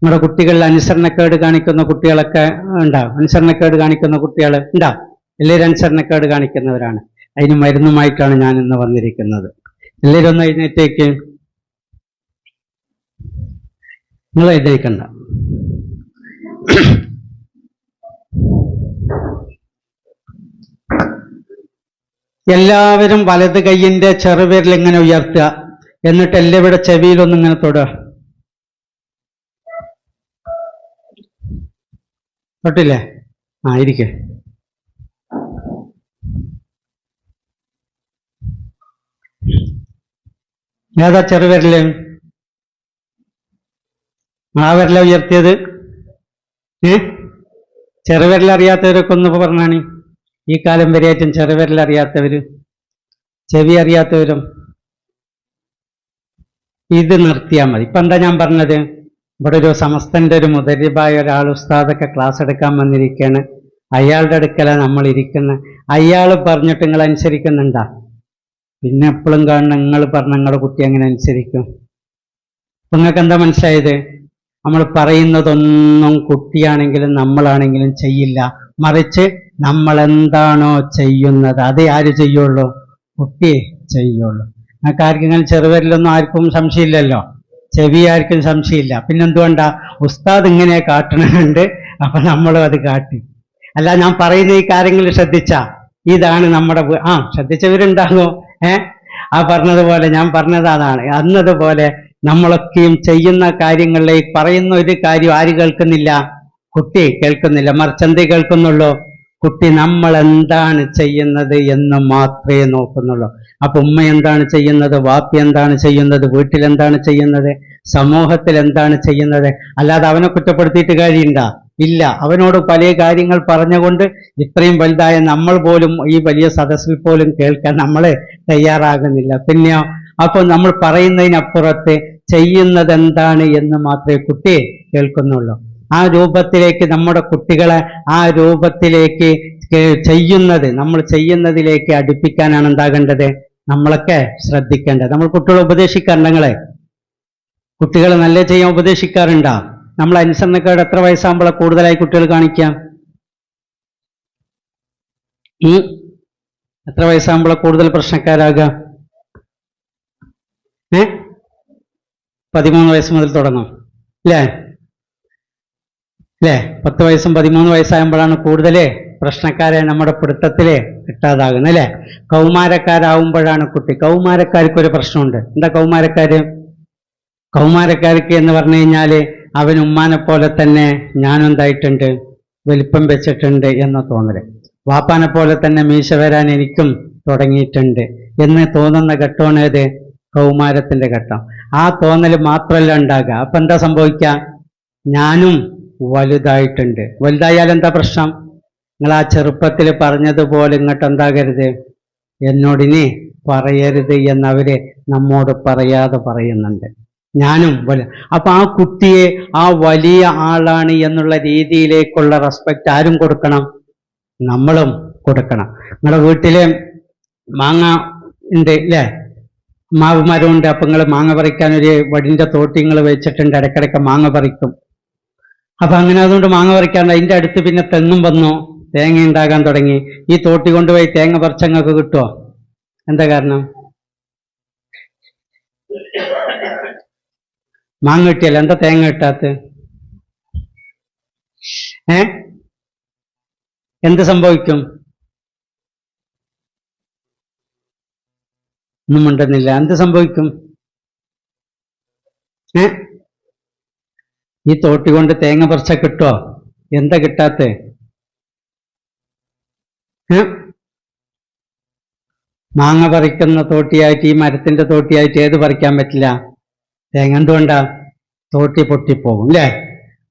നിങ്ങളുടെ കുട്ടികളിൽ അനുസരണക്കേട് കാണിക്കുന്ന കുട്ടികളൊക്കെ ഉണ്ടാവും. അനുസരണക്കേട് കാണിക്കുന്ന കുട്ടികൾ ഉണ്ടാവും. എല്ലാവരും അനുസരണക്കേട് കാണിക്കുന്നവരാണ്. അതിന് മരുന്നുമായിട്ടാണ് ഞാൻ ഇന്ന് വന്നിരിക്കുന്നത്. എല്ലാവരും ഒന്ന് എഴുന്നേറ്റേക്ക്. നിങ്ങൾ എഴുന്നേൽക്കണ്ട. എല്ലാവരും വലത് കൈയിന്റെ ചെറുവിരൽ ഇങ്ങനെ ഉയർത്തുക. എന്നിട്ട് എല്ലാവരുടെ ചെവിയിലൊന്നും ഇങ്ങനെ തൊടുക. തൊട്ടില്ലേ? ഇരിക്കെ. ഏതാ ചെറുവിരല്? ആ വിരല ഉയർത്തിയത്? ചെറുവിരലറിയാത്തവരൊക്കെ ഒന്ന് പറഞ്ഞാണ്. ഈ കാലം വരെയായിട്ടും ചെറുവിരലറിയാത്തവര്, ചെവി അറിയാത്തവരും ഇത് നിർത്തിയാൽ മതി. ഇപ്പൊ എന്താ ഞാൻ പറഞ്ഞത്? ഇവിടെ ഒരു സമസ്തന്റെ ഒരു മുദരിബായ ഒരാൾ ഉസ്താദൊക്കെ ക്ലാസ് എടുക്കാൻ വന്നിരിക്കുകയാണ്. അയാളുടെ അടുക്കലാണ് നമ്മൾ ഇരിക്കുന്നത്. അയാൾ പറഞ്ഞിട്ട് നിങ്ങൾ അനുസരിക്കുന്നുണ്ടാ? പിന്നെ എപ്പോഴും കാണുന്ന നിങ്ങൾ പറഞ്ഞ നിങ്ങളുടെ കുട്ടി എങ്ങനെ അനുസരിക്കും? നിങ്ങൾക്ക് എന്താ മനസ്സിലായത്? നമ്മൾ പറയുന്നതൊന്നും കുട്ടിയാണെങ്കിലും നമ്മളാണെങ്കിലും ചെയ്യില്ല. മറിച്ച് നമ്മൾ എന്താണോ ചെയ്യുന്നത് അതേ ആര് ചെയ്യുള്ളൂ? കുട്ടി ചെയ്യുള്ളൂ. നിങ്ങൾക്ക് ആർക്കെങ്കിലും ചെറുവരിലൊന്നും ആർക്കും സംശയമില്ലല്ലോ. ചെവി ആർക്കും സംശയമില്ല. പിന്നെന്തുകൊണ്ടാ? ഉസ്താദ് ഇങ്ങനെ കാട്ടണുണ്ട്, അപ്പൊ നമ്മളും അത് കാട്ടി. അല്ല, ഞാൻ പറയുന്ന ഈ കാര്യങ്ങൾ ശ്രദ്ധിച്ചാ ഇതാണ് നമ്മുടെ ശ്രദ്ധിച്ചവരുണ്ടാകുമോ? ആ പറഞ്ഞതുപോലെ ഞാൻ പറഞ്ഞത് അതാണ്. അന്നതുപോലെ നമ്മളൊക്കെയും ചെയ്യുന്ന കാര്യങ്ങളിലേക്ക് പറയുന്ന ഒരു കാര്യം ആര് കേൾക്കുന്നില്ല? കുട്ടി കേൾക്കുന്നില്ല. മറിച്ച് എന്തേ കേൾക്കുന്നുള്ളൂ? കുട്ടി നമ്മൾ എന്താണ് ചെയ്യുന്നത് എന്ന് മാത്രമേ നോക്കുന്നുള്ളൂ. അപ്പൊ ഉമ്മ എന്താണ് ചെയ്യുന്നത്, വാപ്പി എന്താണ് ചെയ്യുന്നത്, വീട്ടിൽ എന്താണ് ചെയ്യുന്നത്, സമൂഹത്തിൽ എന്താണ് ചെയ്യുന്നത്. അല്ലാതെ അവനെ കുറ്റപ്പെടുത്തിയിട്ട് കാര്യമുണ്ടാ? ഇല്ല. അവനോട് പല കാര്യങ്ങൾ പറഞ്ഞുകൊണ്ട് ഇത്രയും വലുതായ നമ്മൾ പോലും ഈ വലിയ സദസ്സിൽ പോലും കേൾക്കാൻ നമ്മൾ തയ്യാറാകുന്നില്ല. പിന്നെയോ? അപ്പോൾ നമ്മൾ പറയുന്നതിനപ്പുറത്ത് ചെയ്യുന്നത് എന്താണ് എന്ന് മാത്രമേ കുട്ടി കേൾക്കുന്നുള്ളൂ. ആ രൂപത്തിലേക്ക് നമ്മുടെ കുട്ടികളെ ആ രൂപത്തിലേക്ക് നമ്മൾ ചെയ്യുന്നതിലേക്ക് അടുപ്പിക്കാനാണ് എന്താകേണ്ടത്? നമ്മളൊക്കെ ശ്രദ്ധിക്കേണ്ടത്. നമ്മൾ കുട്ടികളെ ഉപദേശിക്കാറുണ്ട്. കുട്ടികളെ നല്ല ചെയ്യാൻ ഉപദേശിക്കാറുണ്ടോ? നമ്മൾ അനുസരണക്കേട് എത്ര വയസ്സാകുമ്പോഴാണ് കൂടുതലായി കുട്ടികൾ കാണിക്കാം? എത്ര വയസ്സാകുമ്പോഴാണ് കൂടുതൽ പ്രശ്നക്കാരാകുക? 13 വയസ്സ് മുതൽ തുടങ്ങും അല്ലേ? 10 വയസ്സും 13 വയസ്സാകുമ്പോഴാണ് കൂടുതൽ പ്രശ്നക്കാരെ നമ്മുടെ പിടുത്തത്തില് കിട്ടാതാകുന്നത് അല്ലേ? കൗമാരക്കാരാവുമ്പോഴാണ് കുട്ടി. കൗമാരക്കാർക്കൊരു പ്രശ്നമുണ്ട്. എന്താ കൗമാരക്കാര്? കൗമാരക്കാർക്ക് എന്ന് പറഞ്ഞു കഴിഞ്ഞാല് അവൻ ഉമ്മാനെ പോലെ തന്നെ ഞാനും എന്തായിട്ടുണ്ട്, വലിപ്പം വെച്ചിട്ടുണ്ട് എന്ന തോന്നല്. വാപ്പാനെ പോലെ തന്നെ മീശ വരാൻ എനിക്കും തുടങ്ങിയിട്ടുണ്ട് എന്ന് തോന്നുന്ന ഘട്ടമാണ് ഏത്? കൗമാരത്തിന്റെ ഘട്ടം. ആ തോന്നൽ മാത്രമല്ല ഉണ്ടാകുക. അപ്പൊ എന്താ സംഭവിക്കുക? ഞാനും വലുതായിട്ടുണ്ട്. വലുതായാൽ എന്താ പ്രശ്നം? നിങ്ങൾ ആ ചെറുപ്പത്തിൽ പറഞ്ഞതുപോലെ ഇങ്ങോട്ട് എന്താകരുത്, എന്നോടിനി പറയരുത് എന്നവര് നമ്മോട് പറയാതെ പറയുന്നുണ്ട്. ഞാനും അപ്പൊ ആ കുട്ടിയെ ആ വലിയ ആളാണ് എന്നുള്ള രീതിയിലേക്കുള്ള റെസ്പെക്റ്റ് ആരും കൊടുക്കണം? നമ്മളും കൊടുക്കണം. നിങ്ങളുടെ വീട്ടില് മാങ്ങ ഉണ്ട് അല്ലേ? മാവ് മരമുണ്ട്. അപ്പൊ നിങ്ങൾ മാങ്ങ പറിക്കാൻ ഒരു വടിന്റെ തോട്ടി നിങ്ങൾ വെച്ചിട്ടുണ്ട്. ഇടയ്ക്കിടയ്ക്ക് മാങ്ങ പറിക്കും. അപ്പൊ അങ്ങനെ അതുകൊണ്ട് മാങ്ങ പറിക്കാണ്ട് അതിന്റെ അടുത്ത് പിന്നെ തെങ്ങും വന്നു, തേങ്ങ ഉണ്ടാകാൻ തുടങ്ങി. ഈ തോട്ടി കൊണ്ടുപോയി തേങ്ങ പറിച്ചങ്ങൾക്ക് കിട്ടുമോ? എന്താ കാരണം? മാങ്ങ കിട്ടിയല്ല, എന്താ തേങ്ങ കിട്ടാത്ത? എന്ത് സംഭവിക്കും? ഒന്നും ഉണ്ടെന്നില്ല. എന്ത് സംഭവിക്കും? ഈ തോട്ടി കൊണ്ട് തേങ്ങ പറിച്ച കിട്ടുമോ? എന്താ കിട്ടാത്ത? മാങ്ങ പറിക്കുന്ന തോട്ടിയായിട്ട് ഈ മരത്തിന്റെ തോട്ടിയായിട്ട് ഏത് പറിക്കാൻ പറ്റില്ല? തേങ്ങ. എന്തുകൊണ്ടാ? തോട്ടി പൊട്ടിപ്പോകും അല്ലേ?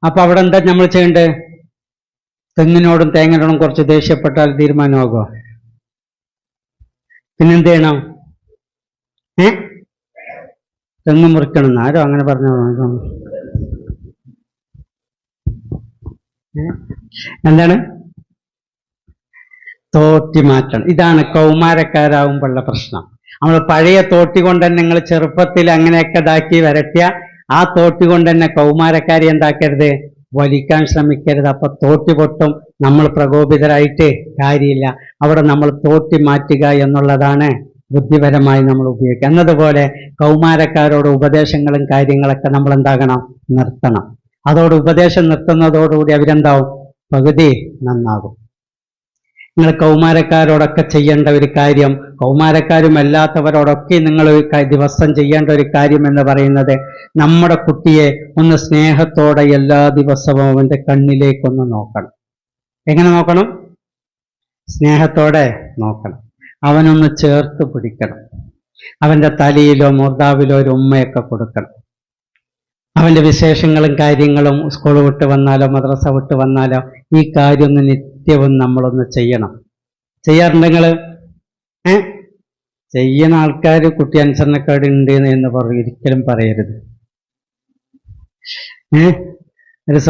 അപ്പൊ അവിടെ എന്താ നമ്മൾ ചെയ്യേണ്ടത്? തെങ്ങിനോടും തേങ്ങനോടും കുറച്ച് ദേഷ്യപ്പെട്ടാൽ തീരുമാനമാകുമോ? പിന്നെന്ത് ചെയ്യണം? തെങ്ങ് മുറിക്കണം എന്ന് ആരോ അങ്ങനെ പറഞ്ഞു. എന്താണ്? തോട്ടി മാറ്റണം. ഇതാണ് കൗമാരക്കാരാവുമ്പോഴുള്ള പ്രശ്നം. നമ്മൾ പഴയ തോട്ടി കൊണ്ട് തന്നെ നിങ്ങൾ ചെറുപ്പത്തിൽ അങ്ങനെയൊക്കെ ഇതാക്കി വരട്ടിയ ആ തോട്ടി കൊണ്ട് തന്നെ കൗമാരക്കാരെ എന്താക്കരുത്, വലിക്കാൻ ശ്രമിക്കരുത്. അപ്പൊ തോട്ടി പൊട്ടും, നമ്മൾ പ്രകോപിതരായിട്ട് കാര്യമില്ല. അവിടെ നമ്മൾ തോട്ടി മാറ്റുക എന്നുള്ളതാണ് ബുദ്ധിപരമായി നമ്മൾ ഉപയോഗിക്കുക. എന്നതുപോലെ കൗമാരക്കാരോട് ഉപദേശങ്ങളും കാര്യങ്ങളൊക്കെ നമ്മൾ എന്താകണം, നിർത്തണം. അതോട് ഉപദേശം നിർത്തുന്നതോടുകൂടി അവരെന്താവും, പകുതി നന്നാകും. നിങ്ങൾ കൗമാരക്കാരോടൊക്കെ ചെയ്യേണ്ട ഒരു കാര്യം, കൗമാരക്കാരും അല്ലാത്തവരോടൊക്കെ നിങ്ങൾ ദിവസം ചെയ്യേണ്ട ഒരു കാര്യം എന്ന് പറയുന്നത്, നമ്മുടെ കുട്ടിയെ ഒന്ന് സ്നേഹത്തോടെ എല്ലാ ദിവസവും അവന്റെ കണ്ണിലേക്കൊന്ന് നോക്കണം. എങ്ങനെ നോക്കണം? സ്നേഹത്തോടെ നോക്കണം. അവനൊന്ന് ചേർത്ത് പിടിക്കണം. അവന്റെ തലയിലോ മൂർധാവിലോ ഒരു ഉമ്മയൊക്കെ കൊടുക്കണം. അവന്റെ വിശേഷങ്ങളും കാര്യങ്ങളും സ്കൂൾ വിട്ട് വന്നാലോ മദ്രസ വിട്ട് വന്നാലോ ഈ കാര്യം ഒന്ന് നിത്യവും നമ്മളൊന്ന് ചെയ്യണം. ചെയ്യാറുണ്ടെങ്കിൽ ചെയ്യുന്ന ആൾക്കാർ കുട്ടി അനുസരണക്കേട് ഉണ്ട് എന്ന് ഒരിക്കലും പറയരുത്. ഒരു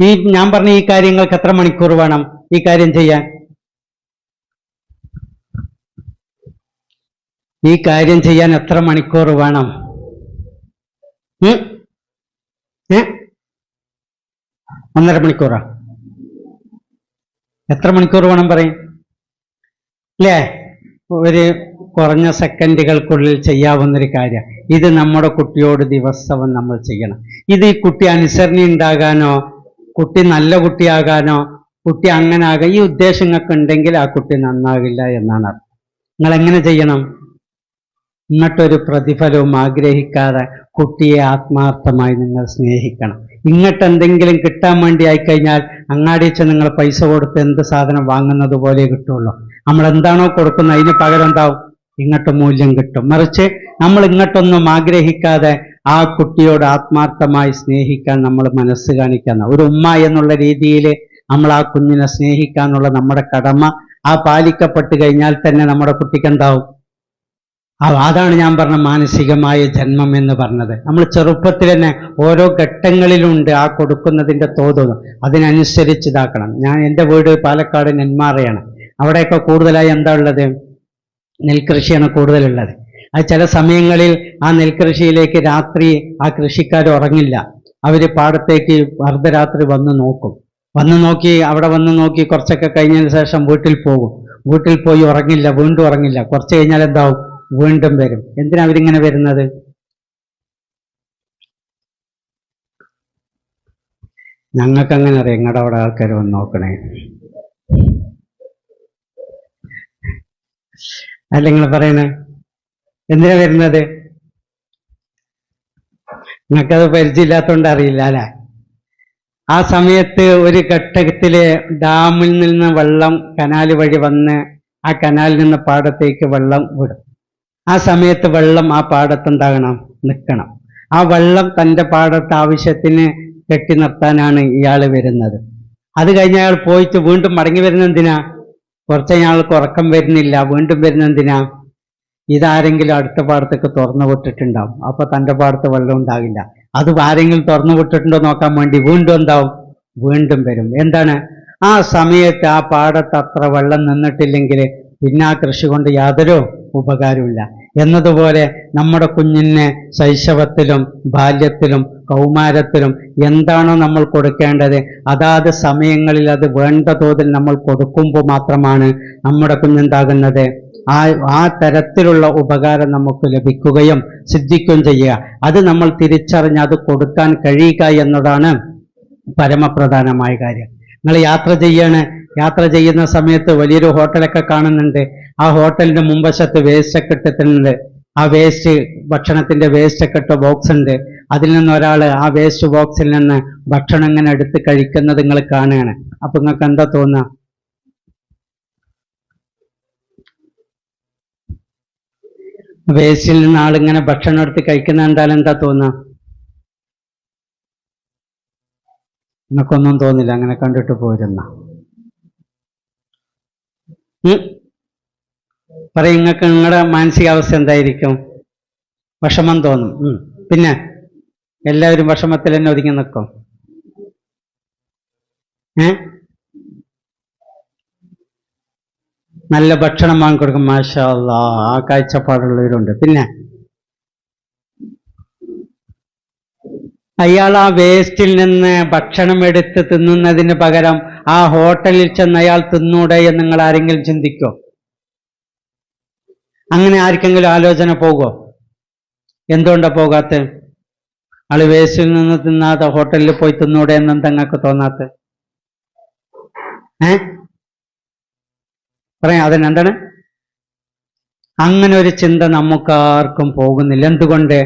ഈ ഞാൻ പറഞ്ഞ ഈ കാര്യങ്ങൾക്ക് എത്ര മണിക്കൂർ വേണം ഈ കാര്യം ചെയ്യാൻ? ഈ കാര്യം ചെയ്യാൻ എത്ര മണിക്കൂർ വേണം? 1.5 മണിക്കൂറാ? എത്ര മണിക്കൂർ വേണം പറയും അല്ലേ? ഒരു കുറഞ്ഞ സെക്കൻഡുകൾക്കുള്ളിൽ ചെയ്യാവുന്നൊരു കാര്യം. ഇത് നമ്മുടെ കുട്ടിയോട് ദിവസവും നമ്മൾ ചെയ്യണം. ഇത് ഈ കുട്ടി അനുസരണ ഉണ്ടാകാനോ കുട്ടി നല്ല കുട്ടിയാകാനോ കുട്ടി അങ്ങനെ ആകാൻ ഈ ഉദ്ദേശങ്ങളൊക്കെ ഉണ്ടെങ്കിൽ ആ കുട്ടി നന്നാകില്ല എന്നാണ് അർത്ഥം. നിങ്ങൾ എങ്ങനെ ചെയ്യണം? ഇങ്ങോട്ടൊരു പ്രതിഫലവും ആഗ്രഹിക്കാതെ കുട്ടിയെ ആത്മാർത്ഥമായി നിങ്ങൾ സ്നേഹിക്കണം. ഇങ്ങോട്ട് എന്തെങ്കിലും കിട്ടാൻ വേണ്ടി ആയിക്കഴിഞ്ഞാൽ അങ്ങാടിച്ച് നിങ്ങൾ പൈസ കൊടുത്ത് എന്ത് സാധനം വാങ്ങുന്നത് പോലെ കിട്ടുള്ളൂ. നമ്മൾ എന്താണോ കൊടുക്കുന്നത് അതിന് പകരം എന്താവും, ഇങ്ങോട്ട് മൂല്യം കിട്ടും. മറിച്ച് നമ്മൾ ഇങ്ങോട്ടൊന്നും ആഗ്രഹിക്കാതെ ആ കുട്ടിയോട് ആത്മാർത്ഥമായി സ്നേഹിക്കാൻ നമ്മൾ മനസ്സ് കാണിക്കുന്ന ഒരു ഉമ്മ എന്നുള്ള രീതിയിൽ നമ്മൾ ആ കുഞ്ഞിനെ സ്നേഹിക്കാന്നുള്ള നമ്മുടെ കടമ ആ പാലിക്കപ്പെട്ട് കഴിഞ്ഞാൽ തന്നെ നമ്മുടെ കുട്ടിക്ക് എന്താവും. അതാണ് ഞാൻ പറഞ്ഞ മാനസികമായ ജന്മം എന്ന് പറഞ്ഞത്. നമ്മൾ ചെറുപ്പത്തിൽ തന്നെ ഓരോ ഘട്ടങ്ങളിലുണ്ട് ആ കൊടുക്കുന്നതിൻ്റെ തോത്, അതിനനുസരിച്ച് ഇതാക്കണം. എൻ്റെ വീട് പാലക്കാട് നെന്മാറയാണ്. അവിടെയൊക്കെ കൂടുതലായി എന്താ ഉള്ളത്, നെൽകൃഷിയാണ് കൂടുതലുള്ളത്. അത് ചില സമയങ്ങളിൽ ആ നെൽകൃഷിയിലേക്ക് രാത്രി ആ കൃഷിക്കാർ ഉറങ്ങില്ല. അവർ പാടത്തേക്ക് അർദ്ധരാത്രി വന്ന് നോക്കും. അവിടെ വന്ന് നോക്കി കുറച്ചൊക്കെ കഴിഞ്ഞതിന് ശേഷം വീട്ടിൽ പോകും. വീട്ടിൽ പോയി ഉറങ്ങില്ല, വീണ്ടും ഉറങ്ങില്ല. കുറച്ച് കഴിഞ്ഞാൽ എന്താവും, വീണ്ടും വരും. എന്തിനാ അവരിങ്ങനെ വരുന്നത്? ഞങ്ങൾക്ക് അങ്ങനെ അറിയാം. നിങ്ങളുടെ അവിടെ ആൾക്കാർ വന്ന് നോക്കണേ. അല്ല നിങ്ങൾ പറയണേ, എന്തിനാ വരുന്നത്? നിങ്ങൾക്കത് പരിചയമില്ലാത്തതുകൊണ്ട് അറിയില്ല അല്ലെ? ആ സമയത്ത് ഒരു ഘട്ടത്തില് ഡാമിൽ നിന്ന് വെള്ളം കനാല് വഴി വന്ന് ആ കനാലിൽ നിന്ന് പാടത്തേക്ക് വെള്ളം വിടും. ആ സമയത്ത് വെള്ളം ആ പാടത്തുണ്ടാകണം, നിൽക്കണം. ആ വെള്ളം തൻ്റെ പാടത്ത് ആവശ്യത്തിന് കെട്ടി നിർത്താനാണ് ഇയാൾ വരുന്നത്. അത് കഴിഞ്ഞ് അയാൾ പോയിട്ട് വീണ്ടും മടങ്ങി വരുന്ന എന്തിനാ? കുറച്ച് അയാൾക്ക് ഉറക്കം വരുന്നില്ല, വീണ്ടും വരുന്ന എന്തിനാ? ഇതാരെങ്കിലും അടുത്ത പാടത്തേക്ക് തുറന്നു വിട്ടിട്ടുണ്ടാവും. അപ്പൊ തൻ്റെ പാടത്ത് വെള്ളം ഉണ്ടാകില്ല. അത് ആരെങ്കിലും തുറന്നു വിട്ടിട്ടുണ്ടോ നോക്കാൻ വേണ്ടി വീണ്ടും എന്താവും, വീണ്ടും വരും. എന്താണ്? ആ സമയത്ത് ആ പാടത്ത് അത്ര വെള്ളം നിന്നിട്ടില്ലെങ്കിൽ പിന്നെ ആ കൃഷി കൊണ്ട് യാതൊരു ഉപകാരമില്ല. എന്നതുപോലെ നമ്മുടെ കുഞ്ഞിനെ ശൈശവത്തിലും ബാല്യത്തിലും കൗമാരത്തിലും എന്താണോ നമ്മൾ കൊടുക്കേണ്ടത് അതാത് സമയങ്ങളിൽ അത് വേണ്ട തോതിൽ നമ്മൾ കൊടുക്കുമ്പോൾ മാത്രമാണ് നമ്മുടെ കുഞ്ഞെന്താകുന്നത്, ആ തരത്തിലുള്ള ഉപകാരം നമുക്ക് ലഭിക്കുകയും സിദ്ധിക്കുകയും ചെയ്യുക. അത് നമ്മൾ തിരിച്ചറിഞ്ഞ് അത് കൊടുക്കാൻ കഴിയുക എന്നതാണ് പരമപ്രധാനമായ കാര്യം. നിങ്ങൾ യാത്ര ചെയ്യുന്ന സമയത്ത് വലിയൊരു ഹോട്ടലൊക്കെ കാണുന്നുണ്ട്. ആ ഹോട്ടലിന്റെ മുമ്പശത്ത് വേസ്റ്റൊക്കെ ഇട്ടിട്ടുണ്ട്. ആ വേസ്റ്റ്, ഭക്ഷണത്തിന്റെ വേസ്റ്റൊക്കെ ഇട്ട ബോക്സ് ഉണ്ട്. അതിൽ നിന്ന് ഒരാൾ ആ വേസ്റ്റ് ബോക്സിൽ നിന്ന് ഭക്ഷണം ഇങ്ങനെ എടുത്ത് കഴിക്കുന്നത് നിങ്ങൾ കാണുകയാണ്. അപ്പൊ നിങ്ങൾക്ക് എന്താ തോന്നുക? വേസ്റ്റിൽ നിന്ന് ആളിങ്ങനെ ഭക്ഷണം എടുത്ത് കഴിക്കുന്ന കണ്ടാൽ എന്താ തോന്നുക? നിങ്ങൾക്കൊന്നും തോന്നില്ല, അങ്ങനെ കണ്ടിട്ട് പോരുന്ന പറയും. നിങ്ങൾക്ക് നിങ്ങളുടെ മാനസികാവസ്ഥ എന്തായിരിക്കും? വിഷമം തോന്നും. പിന്നെ എല്ലാവരും വിഷമത്തിൽ തന്നെ ഒതുങ്ങി നിൽക്കും. നല്ല ഭക്ഷണം വാങ്ങിക്കൊടുക്കും. മാഷാ അല്ലാഹ്, ആ കാഴ്ചപ്പാടുള്ളവരുണ്ട്. പിന്നെ അയാൾ ആ വേസ്റ്റിൽ നിന്ന് ഭക്ഷണം എടുത്ത് തിന്നുന്നതിന് പകരം ആ ഹോട്ടലിൽ ചെന്ന് അയാൾ തിന്നൂടെ എന്ന് നിങ്ങൾ ആരെങ്കിലും ചിന്തിക്കോ? അങ്ങനെ ആർക്കെങ്കിലും ആലോചന പോകുമോ? എന്തുകൊണ്ടാ പോകാത്ത? ആള് വേസ്റ്റിൽ നിന്ന് തിന്നാതെ ഹോട്ടലിൽ പോയി തിന്നൂടെ എന്നും തങ്ങൾക്ക് തോന്നാത്ത? പറയാം, അതിനെന്താണ്? അങ്ങനെ ഒരു ചിന്ത നമുക്കാർക്കും പോകുന്നില്ല. എന്തുകൊണ്ട്?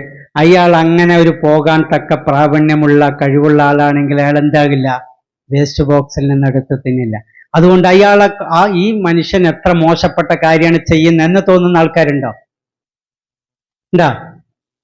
അയാൾ അങ്ങനെ ഒരു പോകാൻ തക്ക പ്രാവീണ്യമുള്ള കഴിവുള്ള ആളാണെങ്കിൽ അയാൾ എന്താകില്ല, വേസ്റ്റ് ബോക്സിൽ നിന്ന് എടുത്ത് തിന്നില്ല. അതുകൊണ്ട് അയാളെ ഈ മനുഷ്യൻ എത്ര മോശപ്പെട്ട കാര്യമാണ് ചെയ്യുന്നതെന്ന് തോന്നുന്ന ആൾക്കാരുണ്ടോ? എന്താ?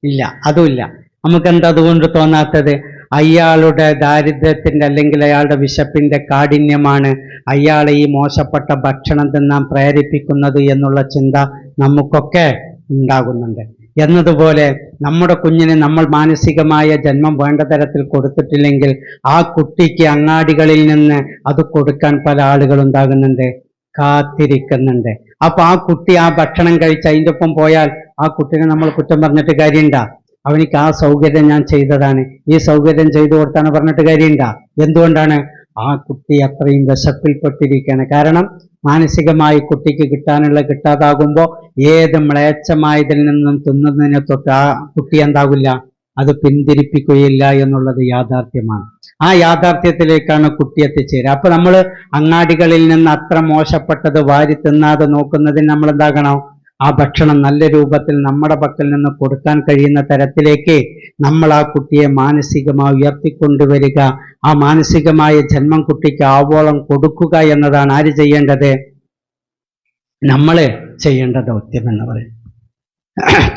ഇല്ല, അതുമില്ല. നമുക്കെന്താ അതുകൊണ്ട് തോന്നാത്തത്? അയാളുടെ ദാരിദ്ര്യത്തിന്റെ അല്ലെങ്കിൽ അയാളുടെ വിശപ്പിന്റെ കാഠിന്യമാണ് അയാളെ ഈ മോശപ്പെട്ട ഭക്ഷണം തിന്നാൻ പ്രേരിപ്പിക്കുന്നത് എന്നുള്ള ചിന്ത നമുക്കൊക്കെ ഉണ്ടാകുന്നുണ്ട്. എന്നതുപോലെ നമ്മുടെ കുഞ്ഞിന് നമ്മൾ മാനസികമായ ജന്മം വേണ്ട തരത്തിൽ കൊടുത്തിട്ടില്ലെങ്കിൽ ആ കുട്ടിക്ക് അങ്ങാടികളിൽ നിന്ന് അത് കൊടുക്കാൻ പല ആളുകളുണ്ടാകുന്നുണ്ട്, കാത്തിരിക്കുന്നുണ്ട്. അപ്പൊ ആ കുട്ടി ആ ഭക്ഷണം കഴിച്ച് അതിൻ്റെ ഒപ്പം പോയാൽ ആ കുട്ടീനെ നമ്മൾ കുറ്റം പറഞ്ഞിട്ട് കാര്യമുണ്ടാ? അവനിക്ക് ആ സൗകര്യം ഞാൻ ചെയ്തതാണ്, ഈ സൗകര്യം ചെയ്തു കൊടുത്താണ് പറഞ്ഞിട്ട് കാര്യമുണ്ടാ? എന്തുകൊണ്ടാണ്? ആ കുട്ടി അത്രയും വിശപ്പിൽപ്പെട്ടിരിക്കുകയാണ്. കാരണം മാനസികമായി കുട്ടിക്ക് കിട്ടാതാകുമ്പോൾ ഏത് മ്ലേച്ഛമായതിൽ നിന്നും തിന്നുന്നതിനെ തൊട്ട് ആ കുട്ടി എന്താകില്ല, അത് പിന്തിരിപ്പിക്കുകയില്ല എന്നുള്ളത് യാഥാർത്ഥ്യമാണ്. ആ യാഥാർത്ഥ്യത്തിലേക്കാണ് കുട്ടി എത്തിച്ചേരുക. അപ്പൊ നമ്മൾ അങ്ങാടികളിൽ നിന്ന് അത്ര മോശപ്പെട്ടത് വാരി തിന്നാതെ നോക്കുന്നതിന് നമ്മൾ എന്താകണം? ആ ഭക്ഷണം നല്ല രൂപത്തിൽ നമ്മുടെ പക്കൽ നിന്ന് കൊടുക്കാൻ കഴിയുന്ന തരത്തിലേക്ക് നമ്മൾ ആ കുട്ടിയെ മാനസികമായി ഉയർത്തിക്കൊണ്ടുവരിക. ആ മാനസികമായ ജന്മം കുട്ടിക്ക് ആവോളം കൊടുക്കുക എന്നതാണ് ആര് ചെയ്യേണ്ടത്? നമ്മൾ ചെയ്യേണ്ട ദൗത്യം എന്ന് പറയും.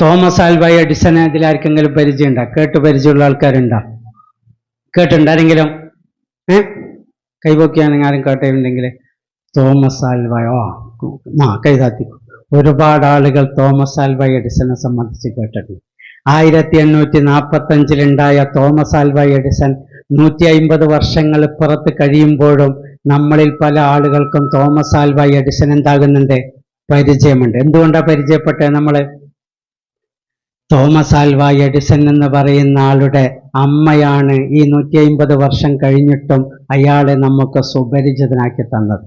തോമസ് ആൽവ എഡിസനെ ഇതിലാർക്കെങ്കിലും പരിചയമുണ്ടോ? കേട്ട് പരിചയമുള്ള ആൾക്കാരുണ്ടോ? കേട്ടിട്ടുണ്ടാരെങ്കിലും? കൈപോക്കിയാണെങ്കിൽ ആരും കേട്ടിട്ടുണ്ടെങ്കിൽ തോമസ് ആൽവയോ കൈതാത്തിക്കും. ഒരുപാട് ആളുകൾ തോമസ് ആൽവ എഡിസനെ സംബന്ധിച്ച് കേട്ടിട്ടുണ്ട്. 1845 തോമസ് ആൽവ എഡിസൺ 150 വർഷങ്ങൾ പുറത്ത് കഴിയുമ്പോഴും നമ്മളിൽ പല ആളുകൾക്കും തോമസ് ആൽവ എഡിസൺ എന്താകുന്നുണ്ട്? പരിചയമുണ്ട്. എന്തുകൊണ്ടാണ് പരിചയപ്പെട്ടത്? നമ്മൾ തോമസ് ആൽവ എഡിസൺ എന്ന് പറയുന്ന ആളുടെ അമ്മയാണ് ഈ 150 വർഷം കഴിഞ്ഞിട്ടും അയാളെ നമുക്ക് സുപരിചിതനാക്കി തന്നത്.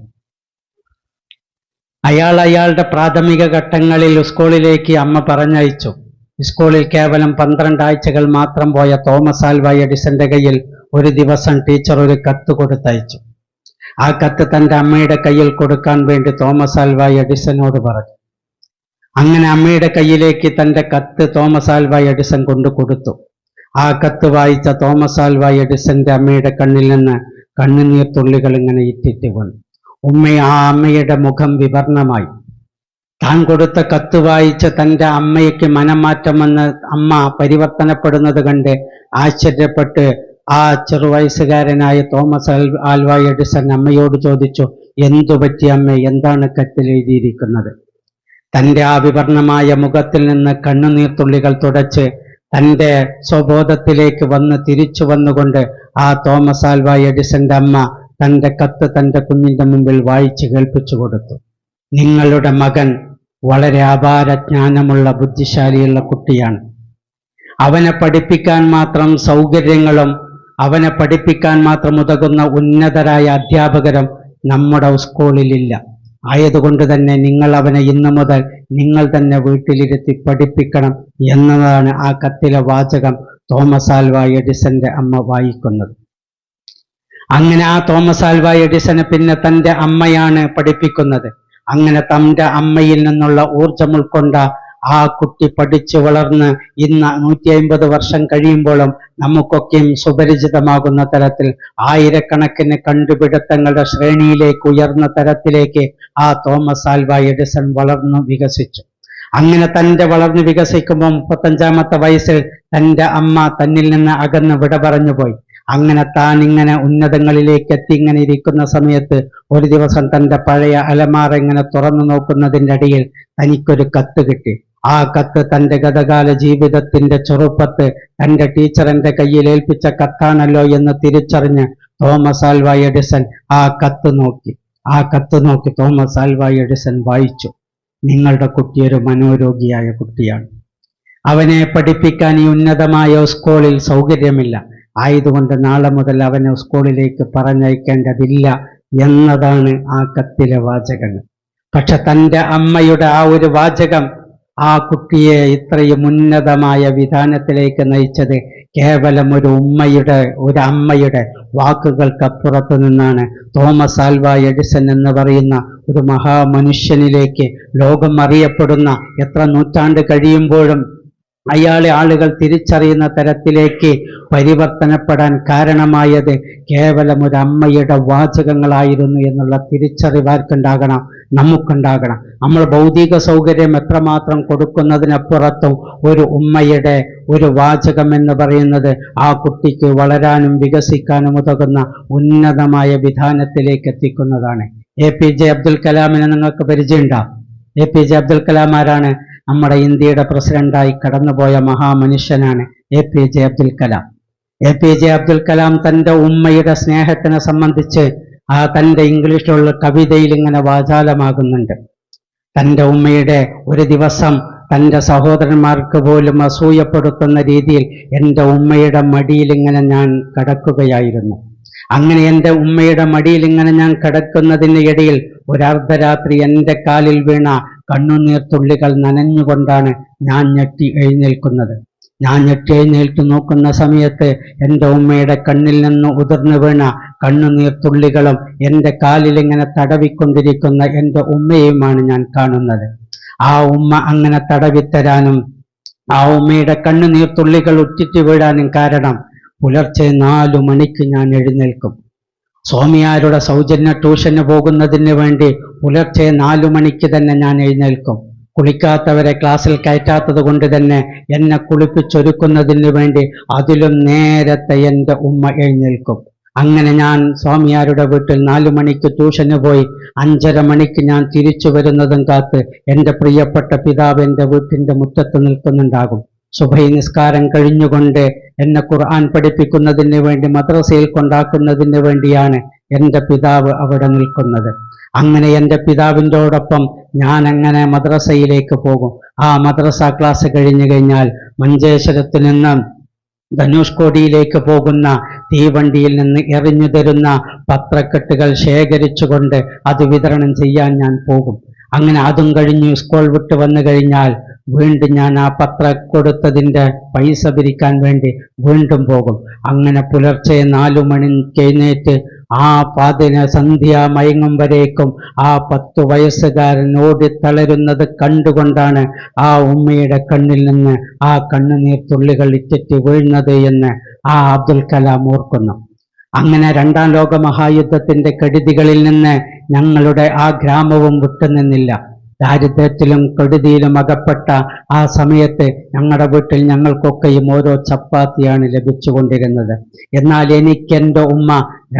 അയാളുടെ പ്രാഥമിക ഘട്ടങ്ങളിൽ സ്കൂളിലേക്ക് അമ്മ പറഞ്ഞയച്ചു. സ്കൂളിൽ കേവലം 12 ആഴ്ചകൾ മാത്രം പോയ തോമസ് ആൽവ എഡിസന്റെ കയ്യിൽ ഒരു ദിവസം ടീച്ചർ ഒരു കത്ത് കൊടുത്തയച്ചു. ആ കത്ത് തന്റെ അമ്മയുടെ കയ്യിൽ കൊടുക്കാൻ വേണ്ടി തോമസ് ആൽവ എഡിസനോട് പറഞ്ഞു. അങ്ങനെ അമ്മയുടെ കയ്യിലേക്ക് തന്റെ കത്ത് തോമസ് ആൽവ എഡിസൺ കൊണ്ടു കൊടുത്തു. ആ കത്ത് വായിച്ച തോമസ് ആൽവ എഡിസന്റെ അമ്മയുടെ കണ്ണിൽ നിന്ന് കണ്ണുനീർ തുള്ളികൾ ഇങ്ങനെ ഇറ്റിറ്റ് വീണു. ആ അമ്മയുടെ മുഖം വിവർണമായി. താൻ കൊടുത്ത കത്ത് വായിച്ച് തൻ്റെ അമ്മയ്ക്ക് മനംമാറ്റം വന്ന് അമ്മ പരിവർത്തനപ്പെടുന്നത് കണ്ട് ആശ്ചര്യപ്പെട്ട് ആ ചെറുവയസ്സുകാരനായ തോമസ് ആൽവ എഡിസൺ അമ്മയോട് ചോദിച്ചു, എന്തു പറ്റി അമ്മേ, എന്താണ് കത്തിൽ എഴുതിയിരിക്കുന്നത്? തൻ്റെ ആ വിവർണമായ മുഖത്തിൽ നിന്ന് കണ്ണുനീർ തുള്ളികൾ തുടച്ച് തൻ്റെ സ്വബോധത്തിലേക്ക് തിരിച്ചു വന്നുകൊണ്ട് ആ തോമസ് ആൽവ എഡിസന്റെ അമ്മ തൻ്റെ കത്ത് തൻ്റെ കുഞ്ഞിൻ്റെ മുമ്പിൽ വായിച്ചു കേൾപ്പിച്ചു കൊടുത്തു. നിങ്ങളുടെ മകൻ വളരെ അപാര ജ്ഞാനമുള്ള ബുദ്ധിശാലിയുള്ള കുട്ടിയാണ്. അവനെ പഠിപ്പിക്കാൻ മാത്രം സൗകര്യങ്ങളും അവനെ പഠിപ്പിക്കാൻ മാത്രം ഉതകുന്ന ഉന്നതരായ അധ്യാപകരും നമ്മുടെ സ്കൂളിലില്ല. ആയതുകൊണ്ട് തന്നെ നിങ്ങൾ അവനെ ഇന്നു മുതൽ നിങ്ങൾ തന്നെ വീട്ടിലിരുത്തി പഠിപ്പിക്കണം എന്നതാണ് ആ കത്തിലെ വാചകം തോമസ് ആൽവ എഡിസന്റെ അമ്മ വായിക്കുന്നത്. അങ്ങനെ ആ തോമസ് ആൽവ എഡിസനെ പിന്നെ തൻ്റെ അമ്മയാണ് പഠിപ്പിക്കുന്നത്. അങ്ങനെ തൻ്റെ അമ്മയിൽ നിന്നുള്ള ഊർജം ഉൾക്കൊണ്ട ആ കുട്ടി പഠിച്ചു വളർന്ന് ഇന്ന് 150 വർഷം കഴിയുമ്പോഴും നമുക്കൊക്കെയും സുപരിചിതമാകുന്ന തരത്തിൽ ആയിരക്കണക്കിന് കണ്ടുപിടുത്തങ്ങളുടെ ശ്രേണിയിലേക്ക് ഉയർന്ന തരത്തിലേക്ക് ആ തോമസ് ആൽവ എഡിസൺ വളർന്നു വികസിച്ചു. അങ്ങനെ തൻ്റെ വളർന്നു വികസിക്കുമ്പോൾ 35-ാമത്തെ വയസ്സിൽ തൻ്റെ അമ്മ തന്നിൽ നിന്ന് അകന്ന് വിട പറഞ്ഞു പോയി. അങ്ങനെ താൻ ഇങ്ങനെ ഉന്നതങ്ങളിലേക്ക് എത്തി ഇങ്ങനെ ഇരിക്കുന്ന സമയത്ത് ഒരു ദിവസം തൻ്റെ പഴയ അലമാര ഇങ്ങനെ തുറന്നു നോക്കുന്നതിൻ്റെ ഇടയിൽ തനിക്കൊരു കത്ത് കിട്ടി. ആ കത്ത് തൻ്റെ ഗതകാല ജീവിതത്തിന്റെ ചെറുപ്പത്ത് തൻ്റെ ടീച്ചറിന്റെ കയ്യിൽ ഏൽപ്പിച്ച കത്താണല്ലോ എന്ന് തിരിച്ചറിഞ്ഞ് തോമസ് ആൽവ എഡിസൺ ആ കത്ത് നോക്കി തോമസ് ആൽവ എഡിസൺ വായിച്ചു. നിങ്ങളുടെ കുട്ടി ഒരു മനോരോഗിയായ കുട്ടിയാണ്. അവനെ പഠിപ്പിക്കാൻ ഈ ഉന്നതമായ സ്കൂളിൽ സൗകര്യമില്ല. ആയതുകൊണ്ട് നാളെ മുതൽ അവനെ സ്കൂളിലേക്ക് പറഞ്ഞയക്കേണ്ടതില്ല എന്നതാണ് ആ കത്തിലെ വാചകങ്ങൾ. പക്ഷെ തൻ്റെ അമ്മയുടെ ആ ഒരു വാചകം ആ കുട്ടിയെ ഇത്രയും ഉന്നതമായ വിധാനത്തിലേക്ക് നയിച്ചത് കേവലം ഒരു അമ്മയുടെ വാക്കുകൾക്കപ്പുറത്തു നിന്നാണ്. തോമസ് ആൽവ എഡിസൺ എന്ന് പറയുന്ന ഒരു മഹാമനുഷ്യനിലേക്ക് ലോകം അറിയപ്പെടുന്ന, എത്ര നൂറ്റാണ്ട് കഴിയുമ്പോഴും അയാളെ ആളുകൾ തിരിച്ചറിയുന്ന തരത്തിലേക്ക് പരിവർത്തനപ്പെടാൻ കാരണമായത് കേവലം ഒരു അമ്മയുടെ വാചകങ്ങളായിരുന്നു എന്നുള്ള തിരിച്ചറിവാർക്കുണ്ടാകണം, നമുക്കുണ്ടാകണം. നമ്മൾ ഭൗതിക സൗകര്യം എത്രമാത്രം കൊടുക്കുന്നതിനപ്പുറത്തും ഒരു ഉമ്മയുടെ ഒരു വാചകം എന്ന് പറയുന്നത് ആ കുട്ടിക്ക് വളരാനും വികസിക്കാനും ഉതകുന്ന ഉന്നതമായ വിധാനത്തിലേക്ക് എത്തിക്കുന്നതാണ്. APJ അബ്ദുൽ കലാമിനെ നിങ്ങൾക്ക് പരിചയമുണ്ടാകും. APJ അബ്ദുൽ കലാം ആരാണ്? നമ്മുടെ ഇന്ത്യയുടെ പ്രസിഡന്റായി കടന്നുപോയ മഹാമനുഷ്യനാണ് APJ അബ്ദുൽ കലാം. APJ അബ്ദുൽ കലാം തൻ്റെ ഉമ്മയുടെ സ്നേഹത്തിനെ സംബന്ധിച്ച് തൻ്റെ ഇംഗ്ലീഷിലുള്ള കവിതയിൽ ഇങ്ങനെ വാചാലമാകുന്നുണ്ട്. തൻ്റെ ഉമ്മയുടെ ഒരു ദിവസം തൻ്റെ സഹോദരന്മാർക്ക് പോലും അസൂയപ്പെടുത്തുന്ന രീതിയിൽ എൻ്റെ ഉമ്മയുടെ മടിയിൽ ഇങ്ങനെ ഞാൻ കിടക്കുകയായിരുന്നു. അങ്ങനെ എൻ്റെ ഉമ്മയുടെ മടിയിൽ ഇങ്ങനെ ഞാൻ കിടക്കുന്നതിന് ഇടയിൽ ഒരു അർദ്ധരാത്രി എൻ്റെ കാലിൽ വീണ കണ്ണുനീർ തുള്ളികൾ നനഞ്ഞുകൊണ്ടാണ് ഞാൻ ഞെട്ടി എഴുന്നേൽക്കുന്നത്. ഞാൻ ഞെട്ടി എഴുന്നേൽറ്റ് നോക്കുന്ന സമയത്ത് എൻ്റെ ഉമ്മയുടെ കണ്ണിൽ നിന്ന് ഉതിർന്നു വീണ കണ്ണുനീർ തുള്ളികളും എൻ്റെ കാലിൽ ഇങ്ങനെ തടവിക്കൊണ്ടിരിക്കുന്ന എൻ്റെ ഉമ്മയുമാണ് ഞാൻ കാണുന്നത്. ആ ഉമ്മ അങ്ങനെ തടവിത്തരാനും ആ ഉമ്മയുടെ കണ്ണുനീർ തുള്ളികൾ ഉറ്റിറ്റ് വീഴാനും കാരണം പുലർച്ചെ 4 മണിക്ക് ഞാൻ എഴുന്നേൽക്കും. സ്വാമിയാരുടെ സൗജന്യ ട്യൂഷന് പോകുന്നതിന് വേണ്ടി പുലർച്ചെ 4 മണിക്ക് തന്നെ ഞാൻ എഴുന്നേൽക്കും. കുളിക്കാത്തവരെ ക്ലാസ്സിൽ കയറ്റാത്തത് കൊണ്ട് തന്നെ എന്നെ കുളിപ്പിച്ചൊരുക്കുന്നതിന് വേണ്ടി അതിലും നേരത്തെ എൻ്റെ ഉമ്മ എഴുന്നേൽക്കും. അങ്ങനെ ഞാൻ സ്വാമിയാരുടെ വീട്ടിൽ 4 മണിക്ക് ട്യൂഷന് പോയി 5:30 മണിക്ക് ഞാൻ തിരിച്ചു വരുന്നതും കാത്ത് എൻ്റെ പ്രിയപ്പെട്ട പിതാവ് എൻ്റെ വീട്ടിൻ്റെ മുറ്റത്ത് നിൽക്കുന്നുണ്ടാകും. സുബഹി നിസ്കാരം കഴിഞ്ഞുകൊണ്ട് എന്നെ ഖുർആൻ പഠിപ്പിക്കുന്നതിന് വേണ്ടി മദ്രസയിൽ കൊണ്ടാക്കുന്നതിന് വേണ്ടിയാണ് എൻ്റെ പിതാവ് അവിടെ നിൽക്കുന്നത്. അങ്ങനെ എൻ്റെ പിതാവിൻ്റെയോടൊപ്പം ഞാൻ അങ്ങനെ മദ്രസയിലേക്ക് പോകും. ആ മദ്രസ ക്ലാസ് കഴിഞ്ഞു കഴിഞ്ഞാൽ മഞ്ചേശ്വരത്ത് നിന്ന് ധനുഷ്കോടിയിലേക്ക് പോകുന്ന തീവണ്ടിയിൽ നിന്ന് എറിഞ്ഞു തരുന്ന പത്രക്കെട്ടുകൾ ശേഖരിച്ചുകൊണ്ട് അത് വിതരണം ചെയ്യാൻ ഞാൻ പോകും. അങ്ങനെ അതും കഴിഞ്ഞ് സ്കൂൾ വിട്ട് വന്നു കഴിഞ്ഞാൽ വീണ്ടും ഞാൻ ആ പത്രം കൊടുത്തതിൻ്റെ പൈസ പിരിക്കാൻ വേണ്ടി വീണ്ടും പോകും. അങ്ങനെ പുലർച്ചെ 4 മണിക്ക് എഴുന്നേറ്റ് ആ സന്ധ്യ മയങ്ങും വരേക്കും ആ 10 വയസ്സുകാരൻ ഓടിത്തളരുന്നത് കണ്ടുകൊണ്ടാണ് ആ ഉമ്മയുടെ കണ്ണിൽ നിന്ന് ആ കണ്ണുനീർ തുള്ളികൾ ഇറ്റിറ്റ് വീഴുന്നത് എന്ന് ആ അബ്ദുൽ കലാം ഓർക്കുന്നു. അങ്ങനെ 2ാം ലോക മഹായുദ്ധത്തിന്റെ കെടുതികളിൽ നിന്ന് ഞങ്ങളുടെ ആ ഗ്രാമവും വിട്ടുനിന്നില്ല. ദാരിദ്ര്യത്തിലും കെടുതിയിലും അകപ്പെട്ട ആ സമയത്ത് ഞങ്ങളുടെ വീട്ടിൽ ഞങ്ങൾക്കൊക്കെയും ഓരോ ചപ്പാത്തിയാണ് ലഭിച്ചുകൊണ്ടിരുന്നത്. എന്നാൽ എനിക്ക് എൻ്റെ ഉമ്മ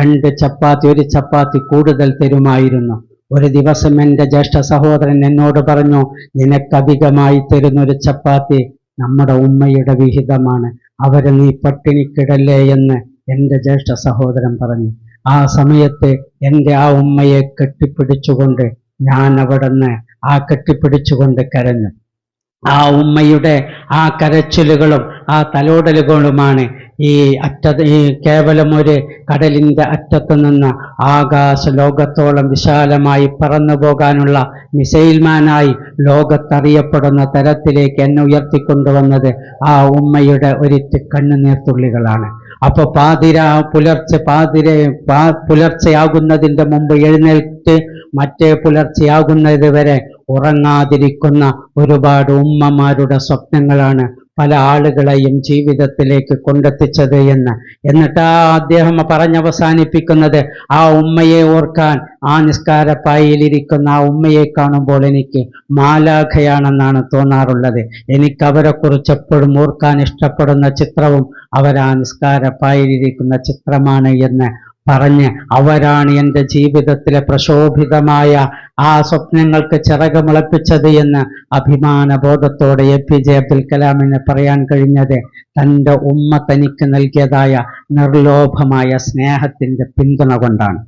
2 ചപ്പാത്തി 1 ചപ്പാത്തി കൂടുതൽ തരുമായിരുന്നു. ഒരു ദിവസം എൻ്റെ ജ്യേഷ്ഠ സഹോദരൻ എന്നോട് പറഞ്ഞു, നിനക്കധികമായി തരുന്നൊരു ചപ്പാത്തി നമ്മുടെ ഉമ്മയുടെ വിഹിതമാണ്, അവരെ നീ പട്ടിണിക്കിടല്ലേ എന്ന് എൻ്റെ ജ്യേഷ്ഠ സഹോദരൻ പറഞ്ഞു. ആ സമയത്ത് എൻ്റെ ആ ഉമ്മയെ കെട്ടിപ്പിടിച്ചുകൊണ്ട് ഞാൻ അവിടുന്ന് കെട്ടിപ്പിടിച്ചുകൊണ്ട് കരഞ്ഞു. ആ ഉമ്മയുടെ ആ കരച്ചിലുകളും ആ തലോടലുകളുമാണ് ഈ കേവലം ഒരു കടലിൻ്റെ അറ്റത്ത് നിന്ന് ആകാശ ലോകത്തോളം വിശാലമായി പറന്നു പോകാനുള്ള മിസൈൽമാനായി ലോകത്തറിയപ്പെടുന്ന തരത്തിലേക്ക് എന്നെ ഉയർത്തിക്കൊണ്ടുവന്നത് ആ ഉമ്മയുടെ ഒരിറ്റ് കണ്ണുനീർത്തുള്ളികളാണ്. അപ്പൊ പുലർച്ചെയാകുന്നതിൻ്റെ മുമ്പ് എഴുന്നേൽറ്റ് മറ്റേ പുലർച്ചെയാകുന്നത് വരെ ഉറങ്ങാതിരിക്കുന്ന ഒരുപാട് ഉമ്മമാരുടെ സ്വപ്നങ്ങളാണ് പല ആളുകളെയും ജീവിതത്തിലേക്ക് കൊണ്ടെത്തിച്ചത് എന്ന്. എന്നിട്ട് അദ്ദേഹം പറഞ്ഞവസാനിപ്പിക്കുന്നത്, ആ ഉമ്മയെ ഓർക്കാൻ ആ നിസ്കാരപ്പായിലിരിക്കുന്ന ആ ഉമ്മയെ കാണുമ്പോൾ എനിക്ക് മാലാഖയാണെന്നാണ് തോന്നാറുള്ളത്. എനിക്ക് അവരെക്കുറിച്ച് എപ്പോഴും ഓർക്കാൻ ഇഷ്ടപ്പെടുന്ന ചിത്രവും അവർ ആ നിസ്കാരപ്പായിലിരിക്കുന്ന ചിത്രമാണ് എന്ന് പറഞ്ഞ് അവരാണ് എൻ്റെ ജീവിതത്തിലെ പ്രശോഭിതമായ ആ സ്വപ്നങ്ങൾക്ക് ചിറകുമുളപ്പിച്ചത് എന്ന് അഭിമാനബോധത്തോടെ APJ അബ്ദുൽ കലാമിന് പറയാൻ കഴിഞ്ഞത് തൻ്റെ ഉമ്മ തനിക്ക് നൽകിയതായ നിർലോഭമായ സ്നേഹത്തിൻ്റെ പിന്തുണ കൊണ്ടാണ്.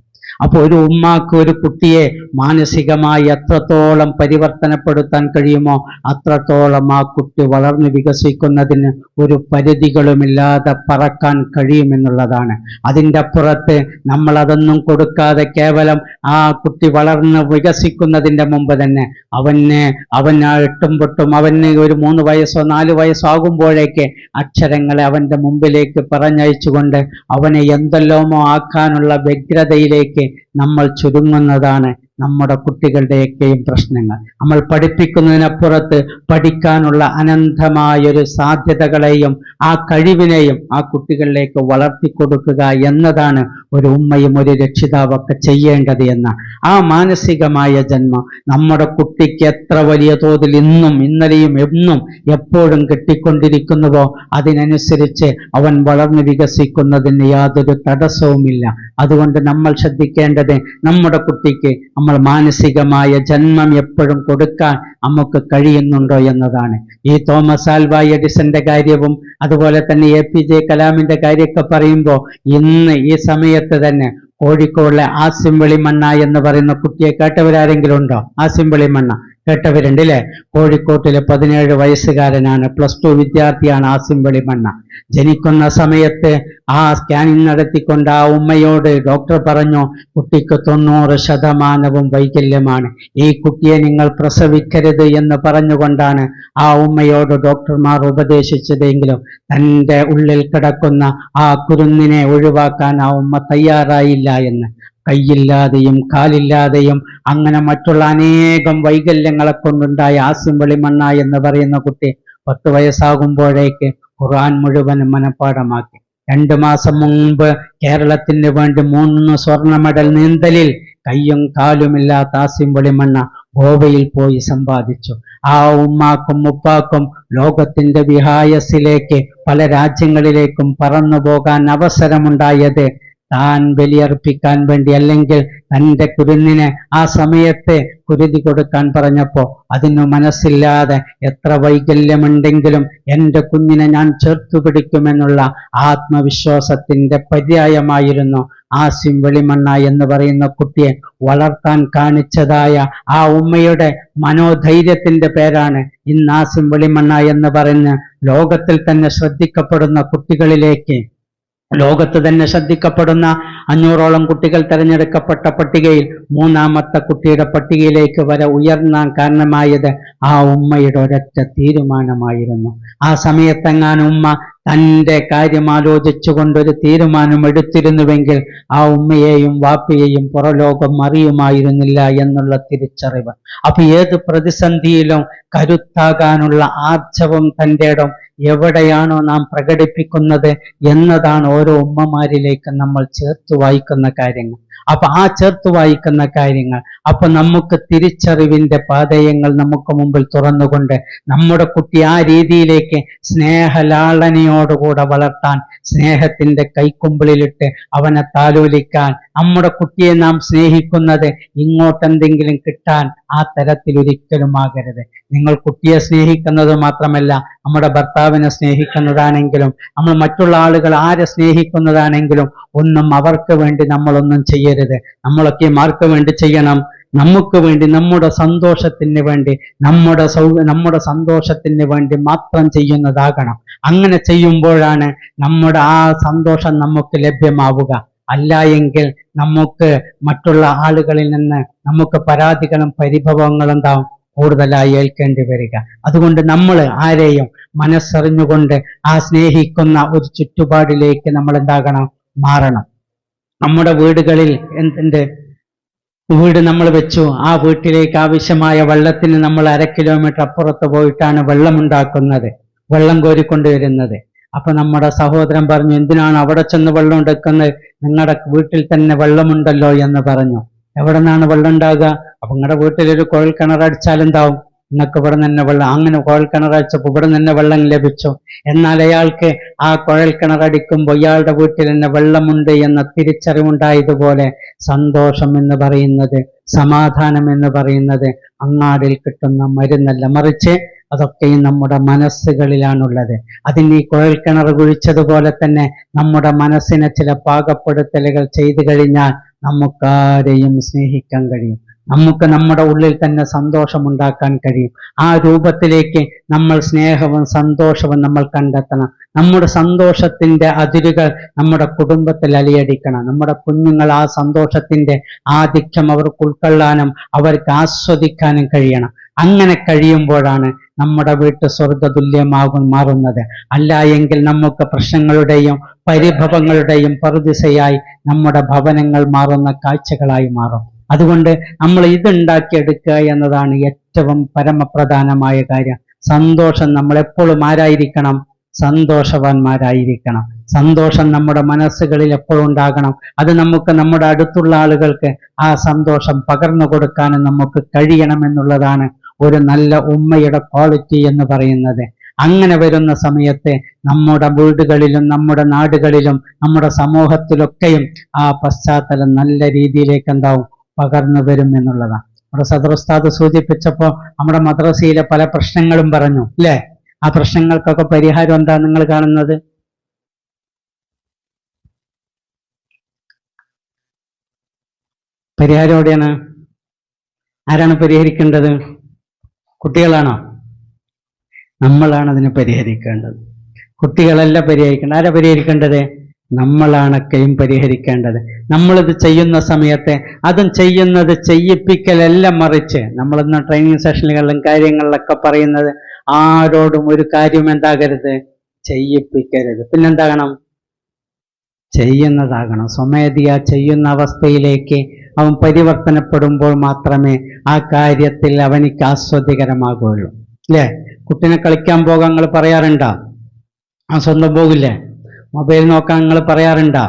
അപ്പോൾ ഒരു ഉമ്മാക്ക് ഒരു കുട്ടിയെ മാനസികമായി എത്രത്തോളം പരിവർത്തനപ്പെടുത്താൻ കഴിയുമോ അത്രത്തോളം ആ കുട്ടി വളർന്നു വികസിക്കുന്നതിന് ഒരു പരിധികളുമില്ലാതെ പറക്കാൻ കഴിയുമെന്നുള്ളതാണ്. അതിൻ്റെ അപ്പുറത്ത് നമ്മൾ അതൊന്നും കൊടുക്കാതെ കേവലം ആ കുട്ടി വളർന്ന് വികസിക്കുന്നതിൻ്റെ മുമ്പ് തന്നെ അവൻ എട്ടും പൊട്ടും അവന് ഒരു 3 വയസ്സോ 4 വയസ്സോ ആകുമ്പോഴേക്ക് അക്ഷരങ്ങളെ അവൻ്റെ മുമ്പിലേക്ക് പറഞ്ഞയച്ചുകൊണ്ട് അവനെ എന്തെല്ലാമോ ആക്കാനുള്ള വ്യഗ്രതയിലേക്ക് നമ്മൾ ചുരുങ്ങുന്നതാണ് നമ്മുടെ കുട്ടികളുടെയൊക്കെയും പ്രശ്നങ്ങൾ. നമ്മൾ പഠിപ്പിക്കുന്നതിനപ്പുറത്ത് പഠിക്കാനുള്ള അനന്തമായൊരു സാധ്യതകളെയും ആ കഴിവിനെയും ആ കുട്ടികളിലേക്ക് വളർത്തിക്കൊടുക്കുക എന്നതാണ് ഒരു ഉമ്മയും ഒരു രക്ഷിതാവൊക്കെ ചെയ്യേണ്ടത് എന്ന ആ മാനസികമായ ജന്മം നമ്മുടെ കുട്ടിക്ക് എത്ര വലിയ തോതിൽ ഇന്നും ഇന്നലെയും എന്നും എപ്പോഴും കിട്ടിക്കൊണ്ടിരിക്കുന്നുവോ അതിനനുസരിച്ച് അവൻ വളർന്നു വികസിക്കുന്നതിന് യാതൊരു തടസ്സവുമില്ല. അതുകൊണ്ട് നമ്മൾ ശ്രദ്ധിക്കേണ്ടത് നമ്മുടെ കുട്ടിക്ക് നമ്മൾ മാനസികമായ ജന്മം എപ്പോഴും കൊടുക്കാൻ നമുക്ക് കഴിയുന്നുണ്ടോ എന്നതാണ്. ഈ തോമസ് ആൽവാ എഡിസന്റെ കാര്യവും അതുപോലെ തന്നെ APJ കലാമിന്റെ കാര്യമൊക്കെ പറയുമ്പോൾ ഇന്ന് ഈ സമയത്ത് തന്നെ കോഴിക്കോടിലെ ആസിം വെളിമണ്ണ എന്ന് പറയുന്ന കുട്ടിയെ കേട്ടവരാരെങ്കിലും ഉണ്ടോ? ആസിം വെളിമണ്ണ കേട്ടവരുണ്ട് അല്ലേ? കോഴിക്കോട്ടിലെ 17 വയസ്സുകാരനാണ്, +2 വിദ്യാർത്ഥിയാണ് ആസിം വെളിമണ്ണ. ജനിക്കുന്ന സമയത്ത് ആ സ്കാനിങ് നടത്തിക്കൊണ്ട് ആ ഉമ്മയോട് ഡോക്ടർ പറഞ്ഞു കുട്ടിക്ക് 90% വൈകല്യമാണ്, ഈ കുട്ടിയെ നിങ്ങൾ പ്രസവിക്കരുത് എന്ന് പറഞ്ഞുകൊണ്ടാണ് ആ ഉമ്മയോട് ഡോക്ടർമാർ ഉപദേശിച്ചതെങ്കിലും തൻ്റെ ഉള്ളിൽ കിടക്കുന്ന ആ കുരുന്നിനെ ഒഴിവാക്കാൻ ആ ഉമ്മ തയ്യാറായില്ല എന്ന്. കൈയില്ലാതെയും കാലില്ലാതെയും അങ്ങനെ മറ്റുള്ള അനേകം വൈകല്യങ്ങളെ കൊണ്ടുണ്ടായ ആസിം വെളിമണ്ണ എന്ന് പറയുന്ന കുട്ടി 10 വയസ്സാകുമ്പോഴേക്ക് ഖുർആൻ മുഴുവനും മനഃപ്പാഠമാക്കി. 2 മാസം മുമ്പ് കേരളത്തിന് വേണ്ടി 3 സ്വർണ്ണ മെഡൽ നീന്തലിൽ കയ്യും കാലുമില്ലാത്ത ആസിം വെളിമണ്ണ ഗോവയിൽ പോയി സമ്പാദിച്ചു. ആ ഉമ്മാക്കും ഉപ്പാക്കും ലോകത്തിന്റെ വിഹായസിലേക്ക് പല രാജ്യങ്ങളിലേക്കും പറന്നു പോകാൻ അവസരമുണ്ടായത് താൻ ബലിയർപ്പിക്കാൻ വേണ്ടി, അല്ലെങ്കിൽ തൻ്റെ കുരുന്നിനെ ആ സമയത്തെ കുരുതി കൊടുക്കാൻ പറഞ്ഞപ്പോൾ അതിനു മനസ്സില്ലാതെ എത്ര വൈകല്യമുണ്ടെങ്കിലും എൻ്റെ കുഞ്ഞിനെ ഞാൻ ചേർത്തു പിടിക്കുമെന്നുള്ള ആത്മവിശ്വാസത്തിന്റെ പര്യായമായിരുന്നു ആസിം വെളിമണ്ണ എന്ന് പറയുന്ന കുട്ടിയെ വളർത്താൻ കാണിച്ചതായ ആ ഉമ്മയുടെ മനോധൈര്യത്തിന്റെ പേരാണ് ഇന്ന് ആസിം വെളിമണ്ണ എന്ന് പറഞ്ഞ് ലോകത്തിൽ തന്നെ ശ്രദ്ധിക്കപ്പെടുന്ന കുട്ടികളിലേക്ക്, ലോകത്ത് തന്നെ ശ്രദ്ധിക്കപ്പെടുന്ന 500ഓളം കുട്ടികൾ തിരഞ്ഞെടുക്കപ്പെട്ട പട്ടികയിൽ 3ാമത്തെ കുട്ടിയുടെ പട്ടികയിലേക്ക് വരെ ഉയർന്നാൻ കാരണമായത് ആ ഉമ്മയുടെ ഒരൊറ്റ തീരുമാനമായിരുന്നു. ആ സമയത്തെങ്ങാനും ഉമ്മ തൻ്റെ കാര്യം ആലോചിച്ചുകൊണ്ടൊരു തീരുമാനം എടുത്തിരുന്നുവെങ്കിൽ ആ ഉമ്മയെയും വാപ്പയെയും പുറലോകം അറിയുമായിരുന്നില്ല എന്നുള്ള തിരിച്ചറിവ്. അപ്പൊ ഏത് പ്രതിസന്ധിയിലും കരുത്താകാനുള്ള ആർജവം തൻ്റെ ഇടം എവിടെയാണോ നാം പ്രകടിപ്പിക്കുന്നത് എന്നതാണ് ഓരോ ഉമ്മമാരിലേക്ക് നമ്മൾ ചേർത്ത് വായിക്കുന്ന കാര്യങ്ങൾ. അപ്പൊ ആ ചേർത്ത് വായിക്കുന്ന കാര്യങ്ങൾ അപ്പൊ നമുക്ക് തിരിച്ചറിവിന്റെ പാതയങ്ങൾ നമുക്ക് മുമ്പിൽ തുറന്നുകൊണ്ട് നമ്മുടെ കുട്ടി ആ രീതിയിലേക്ക് സ്നേഹലാളനയോടുകൂടെ വളർത്താൻ, സ്നേഹത്തിന്റെ കൈക്കുമ്പിളിലിട്ട് അവനെ താലോലിക്കാൻ, നമ്മുടെ കുട്ടിയെ നാം സ്നേഹിക്കുന്നത് ഇങ്ങോട്ടെന്തെങ്കിലും കിട്ടാൻ ആ തരത്തിൽ ഒരിക്കലും ആകരുത്. നിങ്ങൾ കുട്ടിയെ സ്നേഹിക്കുന്നത് മാത്രമല്ല, നമ്മുടെ ഭർത്താവിനെ സ്നേഹിക്കുന്നതാണെങ്കിലും നമ്മൾ മറ്റുള്ള ആളുകൾ ആരെ സ്നേഹിക്കുന്നതാണെങ്കിലും ഒന്നും അവർക്ക് വേണ്ടി നമ്മളൊന്നും ചെയ്യരുത്. നമ്മളൊക്കെ ആർക്ക് വേണ്ടി ചെയ്യണം? നമുക്ക് വേണ്ടി, നമ്മുടെ സന്തോഷത്തിന് വേണ്ടി, നമ്മുടെ സന്തോഷത്തിന് വേണ്ടി മാത്രം ചെയ്യുന്നതാകണം. അങ്ങനെ ചെയ്യുമ്പോഴാണ് നമ്മുടെ ആ സന്തോഷം നമുക്ക് ലഭ്യമാവുക. അല്ല എങ്കിൽ നമുക്ക് മറ്റുള്ള ആളുകളിൽ നിന്ന് നമുക്ക് പരാതികളും പരിഭവങ്ങളും ഉണ്ടാവും കൂടുതലായി ഏൽക്കേണ്ടി വരിക. അതുകൊണ്ട് നമ്മൾ ആരെയും മനസ്സറിഞ്ഞുകൊണ്ട് ആ സ്നേഹിക്കുന്ന ഒരു ചുറ്റുപാടിലേക്ക് നമ്മൾ എന്താകണം? മാറണം. നമ്മുടെ വീടുകളിൽ വീട് നമ്മൾ വെച്ചു, ആ വീട്ടിലേക്ക് ആവശ്യമായ വെള്ളത്തിന് നമ്മൾ 1/2 കിലോമീറ്റർ അപ്പുറത്ത് പോയിട്ടാണ് വെള്ളമുണ്ടാക്കുന്നത്, വെള്ളം കോരിക്കൊണ്ടുവരുന്നത്. അപ്പൊ നമ്മുടെ സഹോദരൻ പറഞ്ഞു, എന്തിനാണ് അവിടെ ചെന്ന് വെള്ളം എടുക്കുന്നത്? നിങ്ങളുടെ വീട്ടിൽ തന്നെ വെള്ളമുണ്ടല്ലോ എന്ന് പറഞ്ഞു. എവിടെ നിന്നാണ് വെള്ളം ഉണ്ടാകുക? അപ്പൊ നിങ്ങളുടെ വീട്ടിലൊരു കുഴൽ കിണർ അടിച്ചാൽ എന്താവും? നിങ്ങൾക്ക് ഇവിടെ തന്നെ വെള്ളം, അങ്ങനെ കുഴൽ കിണറടിച്ചപ്പോൾ ഇവിടെ തന്നെ വെള്ളം ലഭിച്ചു. എന്നാൽ അയാൾക്ക് ആ കുഴൽ കിണറടിക്കുമ്പോൾ ഇയാളുടെ വീട്ടിൽ തന്നെ വെള്ളമുണ്ട് എന്ന തിരിച്ചറിവുണ്ടായതുപോലെ സന്തോഷം എന്ന് പറയുന്നത്, സമാധാനം എന്ന് പറയുന്നത് അങ്ങാടിൽ കിട്ടുന്ന മരുന്നല്ല, മറിച്ച് അതൊക്കെയും നമ്മുടെ മനസ്സുകളിലാണുള്ളത്. അതിന് ഈ കുഴൽ കിണർ കുഴിച്ചതുപോലെ തന്നെ നമ്മുടെ മനസ്സിനെ ചില പാകപ്പെടുത്തലുകൾ ചെയ്തു കഴിഞ്ഞാൽ നമുക്കാരെയും സ്നേഹിക്കാൻ കഴിയും, നമുക്ക് നമ്മുടെ ഉള്ളിൽ തന്നെ സന്തോഷമുണ്ടാക്കാൻ കഴിയും. ആ രൂപത്തിലേക്ക് നമ്മൾ സ്നേഹവും സന്തോഷവും നമ്മൾ കണ്ടെത്തണം. നമ്മുടെ സന്തോഷത്തിന്റെ അതിരുകൾ നമ്മുടെ കുടുംബത്തിൽ അലിയടിക്കണം. നമ്മുടെ കുഞ്ഞുങ്ങൾ ആ സന്തോഷത്തിന്റെ ആധിക്യം അവർക്ക് ഉൾക്കൊള്ളാനും അവർക്ക് ആസ്വദിക്കാനും കഴിയണം. അങ്ങനെ കഴിയുമ്പോഴാണ് നമ്മുടെ വീട്ട് മാറുന്നത്. അല്ല എങ്കിൽ നമുക്ക് പ്രശ്നങ്ങളുടെയും പരിഭവങ്ങളുടെയും പറുദിസയായി നമ്മുടെ ഭവനങ്ങൾ മാറുന്ന കാഴ്ചകളായി മാറും. അതുകൊണ്ട് നമ്മൾ ഇതുണ്ടാക്കിയെടുക്കുക എന്നതാണ് ഏറ്റവും പരമപ്രധാനമായ കാര്യം. സന്തോഷം നമ്മൾ എപ്പോഴും ആരായിരിക്കണം? സന്തോഷവാന്മാരായിരിക്കണം. സന്തോഷം നമ്മുടെ മനസ്സുകളിൽ എപ്പോഴും ഉണ്ടാകണം. അത് നമുക്ക് നമ്മുടെ അടുത്തുള്ള ആളുകൾക്ക് ആ സന്തോഷം പകർന്നു കൊടുക്കാനും നമുക്ക് കഴിയണമെന്നുള്ളതാണ് ഒരു നല്ല ഉമ്മയുടെ ക്വാളിറ്റി എന്ന് പറയുന്നത്. അങ്ങനെ വരുന്ന സമയത്ത് നമ്മുടെ വീടുകളിലും നമ്മുടെ നാടുകളിലും നമ്മുടെ സമൂഹത്തിലൊക്കെയും ആ പശ്ചാത്തലം നല്ല രീതിയിലേക്ക് എന്താവും, പകർന്നു വരും എന്നുള്ളതാണ്. നമ്മുടെ സദർ ഉസ്താദ് സൂചിപ്പിച്ചപ്പോൾ നമ്മുടെ മദ്രസയിലെ പല പ്രശ്നങ്ങളും പറഞ്ഞു അല്ലേ? ആ പ്രശ്നങ്ങൾക്കൊക്കെ പരിഹാരം എന്താ നിങ്ങൾ കാണുന്നത്? പരിഹാരം എവിടെയാണ്? ആരാണ് പരിഹരിക്കേണ്ടത്? കുട്ടികളാണോ? നമ്മളാണ് അതിനെ പരിഹരിക്കേണ്ടത്. കുട്ടികളല്ല പരിഹരിക്കേണ്ടത്. ആരാ പരിഹരിക്കേണ്ടത്? നമ്മളാണൊക്കെയും പരിഹരിക്കേണ്ടത്. നമ്മളിത് ചെയ്യുന്ന സമയത്ത് അതും ചെയ്യുന്നത് ചെയ്യിപ്പിക്കലല്ല, മറിച്ച് നമ്മളിന്ന് ട്രെയിനിങ് സെഷനുകളിലും കാര്യങ്ങളിലൊക്കെ പറയുന്നത് ആരോടും ഒരു കാര്യം എന്താകരുത്, ചെയ്യിപ്പിക്കരുത്. പിന്നെന്താകണം? ചെയ്യുന്നതാകണം. സ്വമേധയാ ചെയ്യുന്ന അവസ്ഥയിലേക്ക് അവൻ പരിവർത്തനപ്പെടുമ്പോൾ മാത്രമേ ആ കാര്യത്തിൽ അവനിക്ക് ആസ്വാദ്യകരമാകുള്ളൂ അല്ലേ? കുട്ടിനെ കളിക്കാൻ പോകാൻ നിങ്ങൾ പറയാറുണ്ടോ? ആ സ്വന്തം പോകില്ലേ? മൊബൈൽ നോക്കാൻ നിങ്ങൾ പറയാറുണ്ടോ?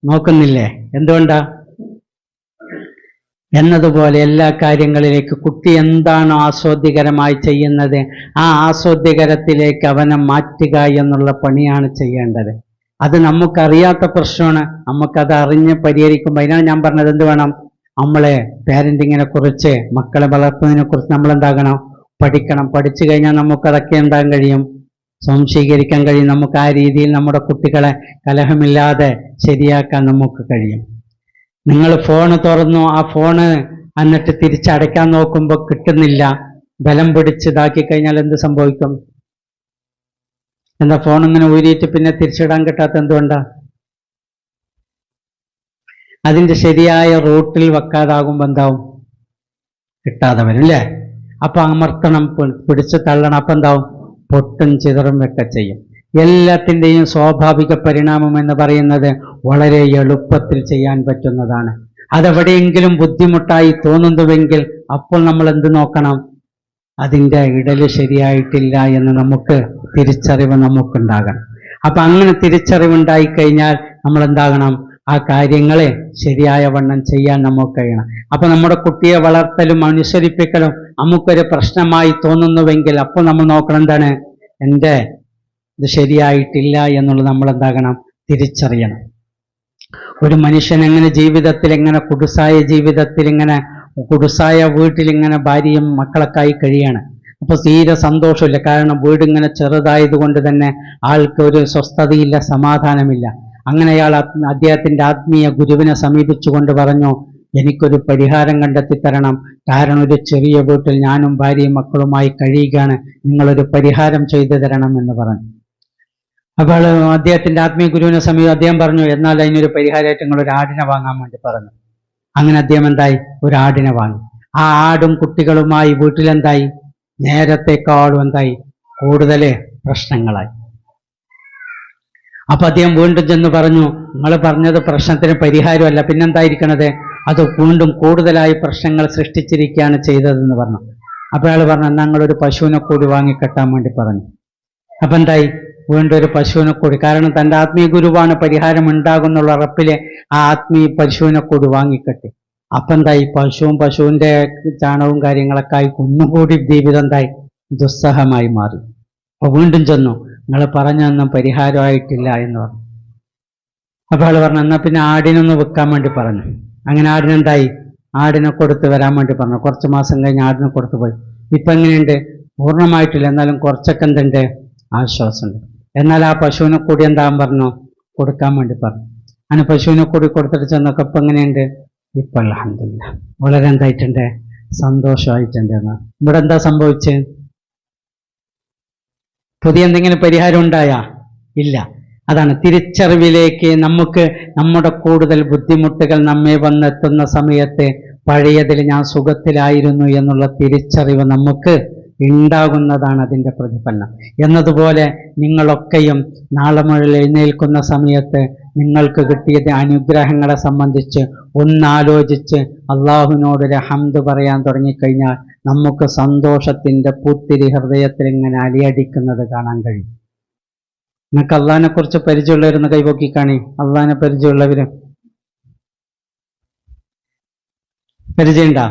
നോക്കുന്നില്ലേ? എന്തുകൊണ്ടാ? എന്നതുപോലെ എല്ലാ കാര്യങ്ങളിലേക്ക് കുട്ടി എന്താണോ ആസ്വാദ്യകരമായി ചെയ്യുന്നത് ആ ആസ്വാദ്യകരത്തിലേക്ക് അവനെ മാറ്റുക എന്നുള്ള പണിയാണ് ചെയ്യേണ്ടത്. അത് നമുക്കറിയാത്ത പ്രശ്നമാണ്. നമുക്കത് അറിഞ്ഞ് പരിഹരിക്കുമ്പോൾ, അതിനാണ് ഞാൻ പറഞ്ഞത് എന്ത് വേണം, നമ്മളെ പാരന്റിങ്ങിനെ കുറിച്ച്, മക്കളെ വളർത്തുന്നതിനെ കുറിച്ച് നമ്മൾ എന്താകണം, പഠിക്കണം. പഠിച്ചു കഴിഞ്ഞാൽ നമുക്കതൊക്കെ എന്താകാൻ കഴിയും, സംശീകരിക്കാൻ കഴിയും. നമുക്ക് ആ രീതിയിൽ നമ്മുടെ കുട്ടികളെ കലഹമില്ലാതെ ശരിയാക്കാൻ നമുക്ക് കഴിയും. നിങ്ങൾ ഫോണ് തുറന്നു, ആ ഫോണ് എന്നിട്ട് തിരിച്ചടയ്ക്കാൻ നോക്കുമ്പോൾ കിട്ടുന്നില്ല, ബലം പിടിച്ചിതാക്കി കഴിഞ്ഞാൽ എന്ത് സംഭവിക്കും? എന്താ ഫോൺ ഇങ്ങനെ ഊരിയിട്ട് പിന്നെ തിരിച്ചിടാൻ കിട്ടാത്ത എന്തുകൊണ്ടാ? അതിന്റെ ശരിയായ റൂട്ടിൽ വെക്കാതാകുമ്പോൾ എന്താവും? കിട്ടാതെ വരും അല്ലേ? അപ്പൊ അമർത്തണം, പിടിച്ച് തള്ളണം. അപ്പൊ എന്താവും? പൊട്ടും ചിതറും ഒക്കെ ചെയ്യും. എല്ലാത്തിൻ്റെയും സ്വാഭാവിക പരിണാമം എന്ന് പറയുന്നത് വളരെ എളുപ്പത്തിൽ ചെയ്യാൻ പറ്റുന്നതാണ്. അതെവിടെയെങ്കിലും ബുദ്ധിമുട്ടായി തോന്നുന്നുവെങ്കിൽ അപ്പോൾ നമ്മൾ എന്ത് നോക്കണം? അതിൻ്റെ ഇടല് ശരിയായിട്ടില്ല എന്ന് നമുക്ക് തിരിച്ചറിവ് നമുക്കുണ്ടാകണം. അപ്പൊ അങ്ങനെ തിരിച്ചറിവുണ്ടായി കഴിഞ്ഞാൽ നമ്മൾ എന്താകണം? ആ കാര്യങ്ങളെ ശരിയായ വണ്ണം ചെയ്യാൻ നമുക്ക് കഴിയണം. അപ്പൊ നമ്മുടെ കുട്ടിയെ വളർത്തലും അനുസരിപ്പിക്കലും നമുക്കൊരു പ്രശ്നമായി തോന്നുന്നുവെങ്കിൽ അപ്പോൾ നമ്മൾ നോക്കണം എന്താണ്? എൻ്റെ ഇത് ശരിയായിട്ടില്ല എന്നുള്ളത് നമ്മൾ എന്താകണം? തിരിച്ചറിയണം. ഒരു മനുഷ്യൻ എങ്ങനെ ജീവിതത്തിൽ, എങ്ങനെ കുടുസായ ജീവിതത്തിൽ, ഇങ്ങനെ കുടുസായ വീട്ടിൽ ഇങ്ങനെ ഭാര്യയും മക്കളൊക്കെ ആയി കഴിയാണ്. അപ്പൊ തീരെ സന്തോഷമില്ല. കാരണം വീട് ഇങ്ങനെ ചെറുതായത് കൊണ്ട് തന്നെ ആൾക്ക് ഒരു സ്വസ്ഥതയില്ല, സമാധാനമില്ല. അങ്ങനെ അയാൾ അദ്ദേഹത്തിന്റെ ആത്മീയ ഗുരുവിനെ സമീപിച്ചുകൊണ്ട് പറഞ്ഞു, എനിക്കൊരു പരിഹാരം കണ്ടെത്തി തരണം. കാരണം ഒരു ചെറിയ വീട്ടിൽ ഞാനും ഭാര്യയും മക്കളുമായി കഴിയുകയാണ്, നിങ്ങളൊരു പരിഹാരം ചെയ്തു തരണം എന്ന് പറഞ്ഞു. അപ്പോൾ അദ്ദേഹത്തിന്റെ ആത്മീയ ഗുരുവിനെ സമീപം അദ്ദേഹം പറഞ്ഞു, എന്നാൽ അതിനൊരു പരിഹാരമായിട്ട് നിങ്ങൾ ഒരു ആടിനെ വാങ്ങാൻ വേണ്ടി പറഞ്ഞു. അങ്ങനെ അദ്ദേഹം എന്തായി? ഒരു ആടിനെ വാങ്ങി. ആ ആടും കുട്ടികളുമായി വീട്ടിലെന്തായി? നേരത്തെക്കാളും എന്തായി? കൂടുതൽ പ്രശ്നങ്ങളായി. അപ്പൊ അദ്ദേഹം വീണ്ടും ചെന്ന് പറഞ്ഞു, നിങ്ങൾ പറഞ്ഞത് പ്രശ്നത്തിന് പരിഹാരമല്ല, പിന്നെന്തായിരിക്കണത്? അത് വീണ്ടും കൂടുതലായി പ്രശ്നങ്ങൾ സൃഷ്ടിച്ചിരിക്കുകയാണ് ചെയ്തതെന്ന് പറഞ്ഞു. അപ്പൊ അയാൾ പറഞ്ഞു, ഞങ്ങളൊരു പശുവിനെ കൂടി വാങ്ങിക്കെട്ടാൻ വേണ്ടി പറഞ്ഞു. അപ്പൊ എന്തായി? വീണ്ടും ഒരു പശുവിനെ കൂടി. കാരണം തൻ്റെ ആത്മീയ ഗുരുവാണ് പരിഹാരം ഉണ്ടാകുന്നുള്ള ഉറപ്പിലെ ആ ആത്മീയ പശുവിനെ കൂടി വാങ്ങിക്കെട്ടി. അപ്പൊ എന്തായി, പശുവിന്റെ ചാണകവും കാര്യങ്ങളൊക്കെ ആയി കുന്നുകൂടി ജീവിതം എന്തായി, ദുസ്സഹമായി മാറി. അപ്പൊ വീണ്ടും ചെന്നു, നിങ്ങൾ പറഞ്ഞൊന്നും പരിഹാരമായിട്ടില്ല എന്ന് പറഞ്ഞു. അപ്പൊ ആള് പറഞ്ഞു, എന്നാ പിന്നെ ആടിനൊന്ന് വിൽക്കാൻ വേണ്ടി പറഞ്ഞു. അങ്ങനെ ആടിനെന്തായി, ആടിനെ കൊടുത്ത് വരാൻ വേണ്ടി പറഞ്ഞു. കുറച്ച് മാസം കഴിഞ്ഞ് ആടിനെ കൊടുത്തു പോയി. ഇപ്പൊ എങ്ങനെയുണ്ട്, പൂർണ്ണമായിട്ടില്ല, എന്നാലും കുറച്ചൊക്കെ എന്തുണ്ട്, ആശ്വാസമുണ്ട്. എന്നാൽ ആ പശുവിനെ കൂടി എന്താകാൻ പറഞ്ഞു, കൊടുക്കാൻ വേണ്ടി പറഞ്ഞു. അങ്ങനെ പശുവിനെ കൂടി കൊടുത്തിട്ട് ചെന്നൊക്കെ ഇപ്പൊ എങ്ങനെയുണ്ട്, ഇപ്പൊ അൽഹംദുലില്ലാഹ് വളരെ എന്തായിട്ടുണ്ട്, സന്തോഷമായിട്ടുണ്ട് എന്ന്. ഇവിടെ എന്താ സംഭവിച്ചത്, പുതിയ എന്തെങ്കിലും പരിഹാരം ഉണ്ടായാ ഇല്ല. അതാണ് തിരിച്ചറിവിലേക്ക് നമുക്ക് നമ്മുടെ കൂടുതൽ ബുദ്ധിമുട്ടുകൾ നമ്മെ വന്നെത്തുന്ന സമയത്ത് പഴയതിൽ ഞാൻ സുഖത്തിലായിരുന്നു എന്നുള്ള തിരിച്ചറിവ് നമുക്ക് ഉണ്ടാകുന്നതാണ് അതിൻ്റെ പ്രതിഫലനം. എന്നതുപോലെ നിങ്ങളൊക്കെയും നാളെ മുതൽ എഴുന്നേൽക്കുന്ന സമയത്ത് നിങ്ങൾക്ക് കിട്ടിയ അനുഗ്രഹങ്ങളെ സംബന്ധിച്ച് ഒന്നാലോചിച്ച് അള്ളാഹുവിനോടൊരു ഹംദ് പറയാൻ തുടങ്ങിക്കഴിഞ്ഞാൽ നമുക്ക് സന്തോഷത്തിൻ്റെ പുത്തിരി ഹൃദയത്തിൽ ഇങ്ങനെ അലിയടിക്കുന്നത് കാണാൻ കഴിയും. നിങ്ങൾക്ക് അള്ളാഹിനെ കുറിച്ച് പരിചയമുള്ളവരൊന്ന് കൈപൊക്കി കാണി. അള്ളാഹിനെ പരിചയമുള്ളവര് പരിചയമുണ്ടാ?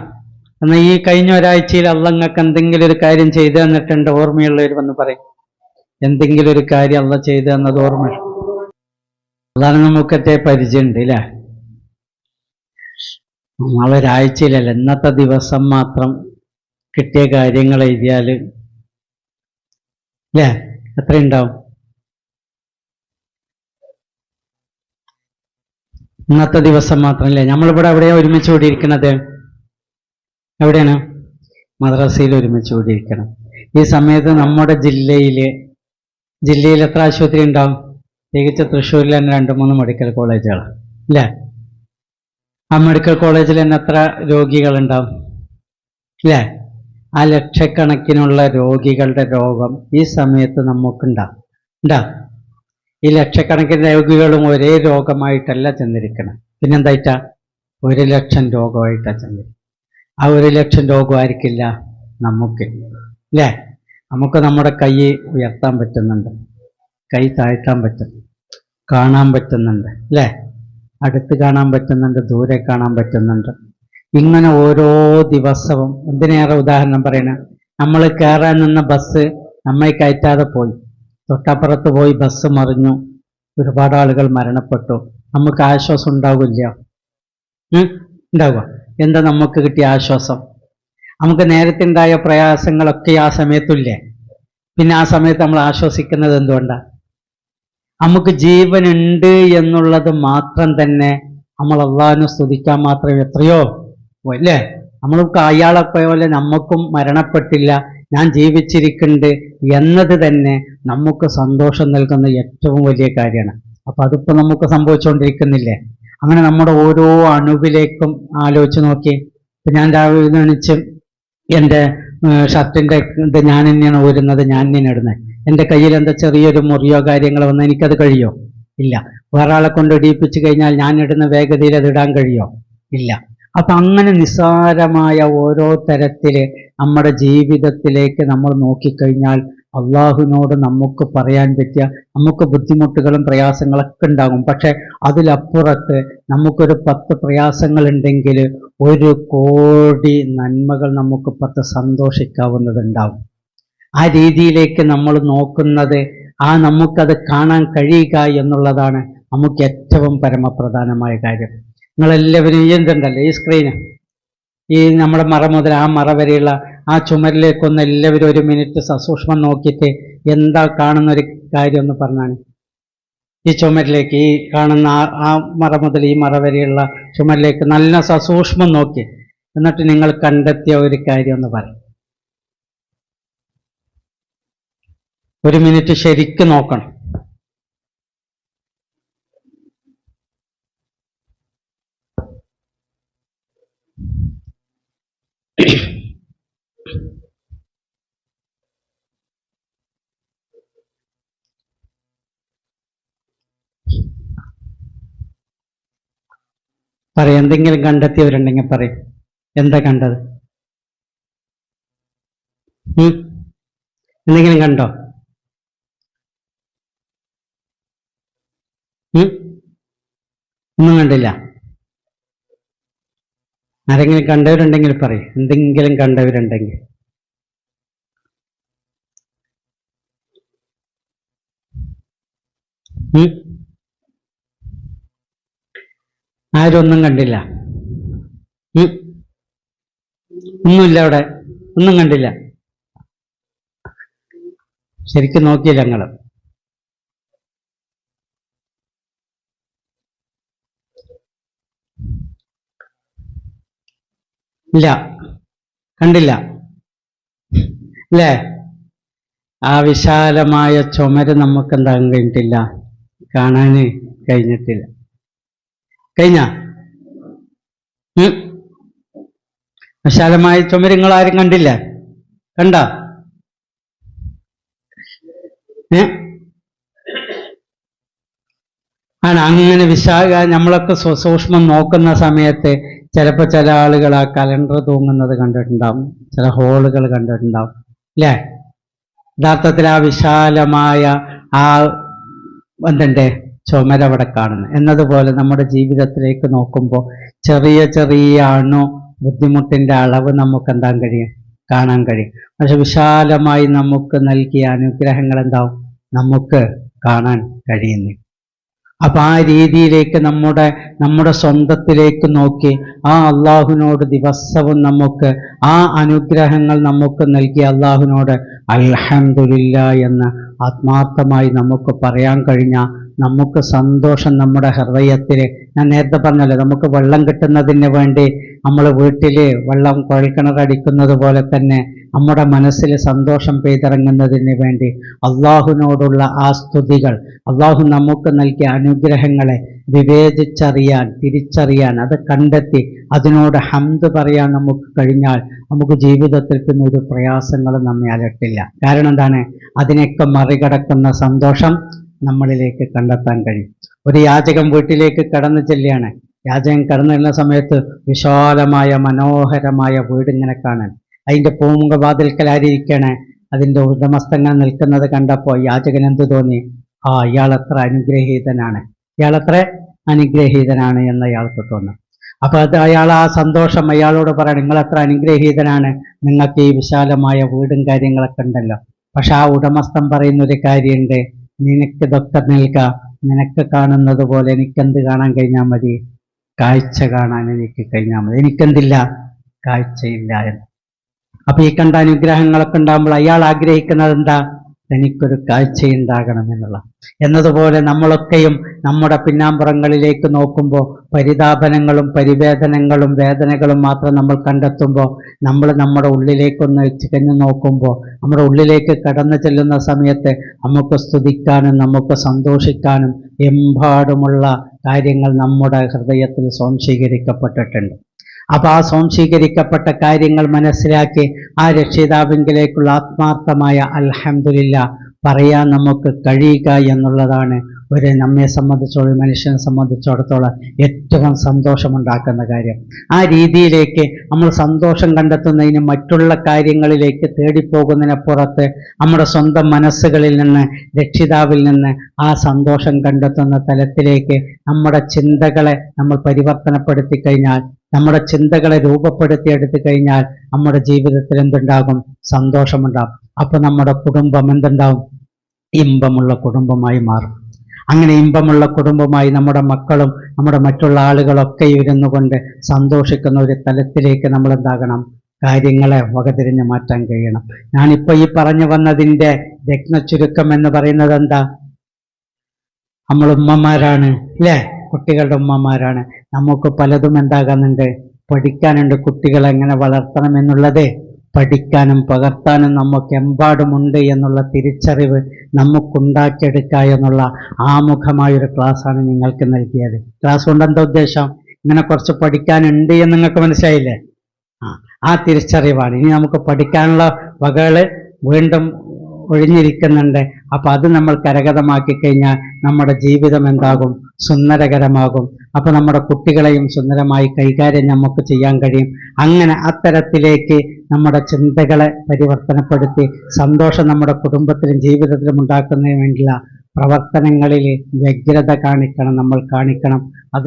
എന്നാൽ ഈ കഴിഞ്ഞ ഒരാഴ്ചയിൽ അള്ളാഹ് നിങ്ങൾക്ക് എന്തെങ്കിലും ഒരു കാര്യം ചെയ്തു തന്നിട്ടുണ്ട്, ഓർമ്മയുള്ളവർ വന്ന് പറയും. എന്തെങ്കിലും ഒരു കാര്യം അള്ളാഹ് ചെയ്തു തന്നത് ഓർമ്മ? അള്ളാഹിനെ നമുക്കത്തെ പരിചയമുണ്ട് അല്ലേ? നമ്മളൊരാഴ്ചയിലല്ല, ഇന്നത്തെ ദിവസം മാത്രം കിട്ടിയ കാര്യങ്ങൾ എഴുതിയാൽ അല്ലേ എത്രയുണ്ടാവും? ഇന്നത്തെ ദിവസം മാത്രമല്ലേ. നമ്മളിവിടെ എവിടെയാണ് ഒരുമിച്ച് കൂടിയിരിക്കുന്നത്? എവിടെയാണ്? മദ്രസയിൽ ഒരുമിച്ച് കൂടിയിരിക്കണം. ഈ സമയത്ത് നമ്മുടെ ജില്ലയിൽ എത്ര ആശുപത്രി ഉണ്ടാവും? പ്രത്യേകിച്ച് തൃശ്ശൂരിൽ തന്നെ 2-3 മെഡിക്കൽ കോളേജുകൾ അല്ലേ? ആ മെഡിക്കൽ കോളേജിൽ തന്നെ എത്ര രോഗികളുണ്ടാവും അല്ലേ? ആ ലക്ഷക്കണക്കിനുള്ള രോഗികളുടെ രോഗം ഈ സമയത്ത് നമുക്കുണ്ടാവും. ഈ ലക്ഷക്കണക്കിന് രോഗികളും ഒരേ രോഗമായിട്ടല്ല ചെന്നിരിക്കണം. പിന്നെന്തായിട്ടാ? 1,00,000 രോഗമായിട്ടാണ് ചെന്നിരിക്കുന്നത്. ആ 1,00,000 രോഗം ആയിരിക്കില്ല നമുക്ക് അല്ലേ? നമുക്ക് നമ്മുടെ കൈ ഉയർത്താൻ പറ്റുന്നുണ്ട്, കൈ താഴ്ത്താൻ പറ്റും, കാണാൻ പറ്റുന്നുണ്ട് അല്ലേ? അടുത്ത് കാണാൻ പറ്റുന്നുണ്ട്, ദൂരെ കാണാൻ പറ്റുന്നുണ്ട്. ഇങ്ങനെ ഓരോ ദിവസവും, എന്തിനേറെ ഉദാഹരണം പറയണ, നമ്മൾ കയറാൻ നിന്ന ബസ് നമ്മെ കയറ്റാതെ പോയി, തൊട്ടപ്പുറത്ത് പോയി ബസ് മറിഞ്ഞു, ഒരുപാട് ആളുകൾ മരണപ്പെട്ടു. നമുക്ക് ആശ്വാസം ഉണ്ടാവില്ല? ഉണ്ടാവുക. എന്താ നമുക്ക് കിട്ടിയ ആശ്വാസം? നമുക്ക് നേരത്തെ ഉണ്ടായ പ്രയാസങ്ങളൊക്കെ ആ സമയത്തില്ലേ? പിന്നെ ആ സമയത്ത് നമ്മൾ ആശ്വസിക്കുന്നത് എന്തുകൊണ്ടാണ്? നമുക്ക് ജീവനുണ്ട് എന്നുള്ളത് മാത്രം തന്നെ നമ്മൾ അള്ളാഹിനെ സ്തുതിക്കാൻ മാത്രം എത്രയോ അല്ലേ? നമ്മൾക്ക് അയാളെ പോലെ നമുക്കും മരണപ്പെട്ടില്ല, ഞാൻ ജീവിച്ചിരിക്കുന്നുണ്ട് എന്നത് തന്നെ നമുക്ക് സന്തോഷം നൽകുന്ന ഏറ്റവും വലിയ കാര്യമാണ്. അപ്പൊ അതിപ്പോ നമുക്ക് സംഭവിച്ചുകൊണ്ടിരിക്കുന്നില്ലേ? അങ്ങനെ നമ്മുടെ ഓരോ അണുവിലേക്കും ആലോചിച്ച് നോക്കി. ഇപ്പൊ ഞാൻ രാവിലെ എണീച്ച് എൻ്റെ ഷർട്ടിൻ്റെ ഇത് ഞാൻ തന്നെയാണ് ഊരുന്നത്, ഞാൻ തന്നെയാണ് ഇടുന്നത്. എൻ്റെ കയ്യിൽ എന്താ ചെറിയൊരു മുറിയോ കാര്യങ്ങളോ വന്നാൽ എനിക്കത് കഴിയോ? ഇല്ല. വേറെ ആളെ കൊണ്ട് ഇടിയിപ്പിച്ച് കഴിഞ്ഞാൽ ഞാൻ ഇടുന്ന വേഗതയിൽ അത് ഇടാൻ കഴിയോ? ഇല്ല. അപ്പൊ അങ്ങനെ നിസ്സാരമായ ഓരോ തരത്തില് നമ്മുടെ ജീവിതത്തിലേക്ക് നമ്മൾ നോക്കിക്കഴിഞ്ഞാൽ അള്ളാഹുവിനോട് നമുക്ക് പറയാൻ പറ്റിയ, നമുക്ക് ബുദ്ധിമുട്ടുകളും പ്രയാസങ്ങളൊക്കെ ഉണ്ടാകും. പക്ഷെ അതിലപ്പുറത്ത് നമുക്കൊരു 10 പ്രയാസങ്ങളുണ്ടെങ്കിൽ 1 കോടി നന്മകൾ നമുക്ക് 10 സന്തോഷിക്കാവുന്നതുണ്ടാവും. ആ രീതിയിലേക്ക് നമ്മൾ നോക്കുന്നത്, നമുക്കത് കാണാൻ കഴിയുക എന്നുള്ളതാണ് നമുക്ക് ഏറ്റവും പരമപ്രധാനമായ കാര്യം. നിങ്ങളെല്ലാവരും ഈ എന്തുണ്ടല്ലോ, ഈ സ്ക്രീന്, ഈ നമ്മുടെ മറ മുതൽ ആ മറ വരെയുള്ള ആ ചുമരിലേക്കൊന്ന് എല്ലാവരും 1 മിനിറ്റ് സസൂക്ഷ്മം നോക്കിയിട്ട് എന്താ കാണുന്നൊരു കാര്യം ഒന്ന് പറഞ്ഞാണ്. ഈ ചുമരിലേക്ക്, ഈ കാണുന്ന ആ മറ മുതൽ ഈ മറ വരെയുള്ള ചുമരിലേക്ക് നല്ല സസൂക്ഷ്മം നോക്കി, എന്നിട്ട് നിങ്ങൾ കണ്ടെത്തിയ ഒരു കാര്യം ഒന്ന് പറയും. 1 മിനിറ്റ് ശരിക്കും നോക്കണം. പറയും, എന്തെങ്കിലും കണ്ടെത്തിയവരുണ്ടെങ്കിൽ പറയും. എന്താ കണ്ടത്? എന്തെങ്കിലും കണ്ടോ? ഒന്നും കണ്ടില്ല. ആരെങ്കിലും കണ്ടവരുണ്ടെങ്കിൽ പറയും, എന്തെങ്കിലും കണ്ടവരുണ്ടെങ്കിൽ. ആരും ഒന്നും കണ്ടില്ല? ഒന്നുമില്ല അവിടെ, ഒന്നും കണ്ടില്ല. ശരിക്കും നോക്കിയില്ല ഞങ്ങള്. ഇല്ല, കണ്ടില്ല അല്ലേ? ആ വിശാലമായ ചുമര് നമുക്ക് എന്താകാൻ കഴിഞ്ഞിട്ടില്ല, കാണാന് കഴിഞ്ഞിട്ടില്ല. കഴിഞ്ഞ വിശാലമായ ചുമര് നിങ്ങൾ ആരും കണ്ടില്ല? കണ്ട? ആണ് അങ്ങനെ നമ്മളൊക്കെ സൂക്ഷ്മം നോക്കുന്ന സമയത്ത് ചിലപ്പോൾ ചില ആളുകൾ ആ കലണ്ടർ തൂങ്ങുന്നത് കണ്ടിട്ടുണ്ടാവും, ചില ഹോളുകൾ കണ്ടിട്ടുണ്ടാവും അല്ലേ? യഥാർത്ഥത്തിൽ ആ വിശാലമായ ആ എന്തുണ്ട് ചുമരവിടെ കാണുന്നത്. എന്നതുപോലെ നമ്മുടെ ജീവിതത്തിലേക്ക് നോക്കുമ്പോൾ ചെറിയ ചെറിയ ബുദ്ധിമുട്ടിന്റെ അളവ് നമുക്ക് എന്താൻ കഴിയും, കാണാൻ കഴിയും. പക്ഷെ വിശാലമായി നമുക്ക് നൽകിയ അനുഗ്രഹങ്ങൾ എന്താവും, നമുക്ക് കാണാൻ കഴിയുന്നു. അപ്പൊ ആ രീതിയിലേക്ക് നമ്മുടെ സ്വന്തത്തിലേക്ക് നോക്കി ആ അള്ളാഹുവിനോട് ദിവസവും നമുക്ക് ആ അനുഗ്രഹങ്ങൾ നമുക്ക് നൽകിയ അള്ളാഹുവിനോട് അൽഹംദുലില്ലാ എന്ന് ആത്മാർത്ഥമായി നമുക്ക് പറയാൻ കഴിഞ്ഞാൽ നമുക്ക് സന്തോഷം നമ്മുടെ ഹൃദയത്തിൽ. ഞാൻ നേരത്തെ പറഞ്ഞല്ലോ, നമുക്ക് വെള്ളം കിട്ടുന്നതിന് വേണ്ടി നമ്മൾ വീട്ടിൽ വെള്ളം കുഴൽക്കിണർ അടിക്കുന്നത് പോലെ തന്നെ നമ്മുടെ മനസ്സിൽ സന്തോഷം പെയ്തിറങ്ങുന്നതിന് വേണ്ടി അള്ളാഹുവിനോടുള്ള ആ സ്തുതികൾ, അള്ളാഹു നമുക്ക് നൽകിയ അനുഗ്രഹങ്ങളെ വിവേചിച്ചറിയാൻ, തിരിച്ചറിയാൻ, അത് കണ്ടെത്തി അതിനോട് ഹംദ് പറയാൻ നമുക്ക് കഴിഞ്ഞാൽ നമുക്ക് ജീവിതത്തിൽ പിന്നെ ഒരു പ്രയാസങ്ങളും നമ്മെ അലട്ടില്ല. കാരണം എന്താണ്? അതിനൊക്കെ മറികടക്കുന്ന സന്തോഷം നമ്മളിലേക്ക് കണ്ടെത്താൻ കഴിയും. ഒരു യാചകൻ വീട്ടിലേക്ക് കടന്നു ചെല്ലുകയാണ്. യാചകൻ കടന്നു ചെല്ലുന്ന സമയത്ത് വിശാലമായ മനോഹരമായ വീടിങ്ങനെ കാണാൻ, അതിൻ്റെ പൂമുഖവാതിൽക്കലായിരിക്കണേ അതിൻ്റെ ഉടമസ്ഥങ്ങൾ നിൽക്കുന്നത് കണ്ടപ്പോൾ യാചകൻ എന്ത് തോന്നി? ഇയാളെത്ര അനുഗ്രഹീതനാണ്, ഇയാളെത്ര അനുഗ്രഹീതനാണ് എന്ന് അയാൾക്ക് തോന്നും. അപ്പൊ അത് അയാൾ ആ സന്തോഷം അയാളോട് പറയണം, നിങ്ങളെത്ര അനുഗ്രഹീതനാണ്, നിങ്ങൾക്ക് ഈ വിശാലമായ വീടും കാര്യങ്ങളൊക്കെ ഉണ്ടല്ലോ. പക്ഷെ ആ ഉടമസ്ഥൻ പറയുന്നൊരു കാര്യമുണ്ട്, നിനക്കിതൊക്കെ നൽകാം, നിനക്ക് കാണുന്നത് പോലെ എനിക്കെന്ത് കാണാൻ കഴിഞ്ഞാൽ മതി, കാഴ്ച കാണാൻ എനിക്ക് കഴിഞ്ഞാൽ മതി, എനിക്കെന്തില്ല, കാഴ്ചയില്ല എന്ന്. അപ്പൊ ഈ കണ്ട അനുഗ്രഹങ്ങളൊക്കെ ഉണ്ടാകുമ്പോൾ അയാൾ ആഗ്രഹിക്കുന്നത് എന്താ? എനിക്കൊരു കാഴ്ചയുണ്ടാകണം എന്നുള്ള. എന്നതുപോലെ നമ്മളൊക്കെയും നമ്മുടെ പിന്നാമ്പുറങ്ങളിലേക്ക് നോക്കുമ്പോൾ പരിതാപനങ്ങളും പരിവേദനങ്ങളും വേദനകളും മാത്രം നമ്മൾ കണ്ടെത്തുമ്പോൾ നമ്മൾ നമ്മുടെ ഉള്ളിലേക്കൊന്ന് ചികഞ്ഞു നോക്കുമ്പോൾ നമ്മുടെ ഉള്ളിലേക്ക് കടന്നു ചെല്ലുന്ന സമയത്ത് നമുക്ക് സ്തുതിക്കാനും നമുക്ക് സന്തോഷിക്കാനും എമ്പാടുമുള്ള കാര്യങ്ങൾ നമ്മുടെ ഹൃദയത്തിൽ സ്വാംശീകരിക്കപ്പെട്ടിട്ടുണ്ട്. അപ്പൊ ആ സ്വാംശീകരിക്കപ്പെട്ട കാര്യങ്ങൾ മനസ്സിലാക്കി ആ രക്ഷിതാവിങ്കിലേക്കുള്ള ആത്മാർത്ഥമായ അൽഹംദുലില്ലാ പറയാൻ നമുക്ക് കഴിയുക എന്നുള്ളതാണ് നമ്മെ സംബന്ധിച്ചോളം, മനുഷ്യനെ സംബന്ധിച്ചിടത്തോളം ഏറ്റവും സന്തോഷമുണ്ടാക്കുന്ന കാര്യം. ആ രീതിയിലേക്ക് നമ്മൾ സന്തോഷം കണ്ടെത്തുന്നതിന് മറ്റുള്ള കാര്യങ്ങളിലേക്ക് തേടിപ്പോകുന്നതിനപ്പുറത്ത് നമ്മുടെ സ്വന്തം മനസ്സുകളിൽ നിന്ന്, രക്ഷിതാവിൽ നിന്ന് ആ സന്തോഷം കണ്ടെത്തുന്ന തലത്തിലേക്ക് നമ്മുടെ ചിന്തകളെ നമ്മൾ പരിവർത്തനപ്പെടുത്തി കഴിഞ്ഞാൽ, നമ്മുടെ ചിന്തകളെ രൂപപ്പെടുത്തിയെടുത്തു കഴിഞ്ഞാൽ നമ്മുടെ ജീവിതത്തിൽ എന്തുണ്ടാകും? സന്തോഷമുണ്ടാകും. അപ്പൊ നമ്മുടെ കുടുംബം എന്തുണ്ടാവും? ഇമ്പമുള്ള കുടുംബമായി മാറും. അങ്ങനെ ഇമ്പമുള്ള കുടുംബമായി നമ്മുടെ മക്കളും നമ്മുടെ മറ്റുള്ള ആളുകളൊക്കെ ഇരുന്നു കൊണ്ട് സന്തോഷിക്കുന്ന ഒരു തലത്തിലേക്ക് നമ്മൾ എന്താകണം? കാര്യങ്ങളെ വകതിരിഞ്ഞ് മാറ്റാൻ കഴിയണം. ഞാനിപ്പോ ഈ പറഞ്ഞു വന്നതിൻ്റെ രത്നച്ചുരുക്കം എന്ന് പറയുന്നത് എന്താ? നമ്മൾ ഉമ്മമാരാണ് അല്ലേ? കുട്ടികളുടെ ഉമ്മമാരാണ്. നമുക്ക് പലതും എന്താകുന്നുണ്ട്? പഠിക്കാനുണ്ട്. കുട്ടികളെ എങ്ങനെ വളർത്തണം എന്നുള്ളത് പഠിക്കാനും പകർത്താനും നമുക്ക് എമ്പാടുമുണ്ട് എന്നുള്ള തിരിച്ചറിവ് നമുക്കുണ്ടാക്കിയെടുക്കുക എന്നുള്ള ആമുഖമായൊരു ക്ലാസ്സാണ് നിങ്ങൾക്ക് നൽകിയത്. ക്ലാസ് കൊണ്ട് എന്താ ഉദ്ദേശം? ഇങ്ങനെ കുറച്ച് പഠിക്കാനുണ്ട് എന്ന് നിങ്ങൾക്ക് മനസ്സിലായില്ലേ? ആ തിരിച്ചറിവാണ്. ഇനി നമുക്ക് പഠിക്കാനുള്ള വകകള് വീണ്ടും ഒഴിഞ്ഞിരിക്കുന്നുണ്ട്. അപ്പൊ അത് നമ്മൾ കരഗതമാക്കി കഴിഞ്ഞാൽ നമ്മുടെ ജീവിതം എന്താകും? സുന്ദരകരമാകും. അപ്പൊ നമ്മുടെ കുട്ടികളെയും സുന്ദരമായി കൈകാര്യം നമുക്ക് ചെയ്യാൻ കഴിയും. അങ്ങനെ അത്തരത്തിലേക്ക് നമ്മുടെ ചിന്തകളെ പരിവർത്തനപ്പെടുത്തി സന്തോഷം നമ്മുടെ കുടുംബത്തിലും ജീവിതത്തിലും ഉണ്ടാക്കുന്നതിന് വേണ്ടിയുള്ള പ്രവർത്തനങ്ങളിൽ വ്യഗ്രത നമ്മൾ കാണിക്കണം.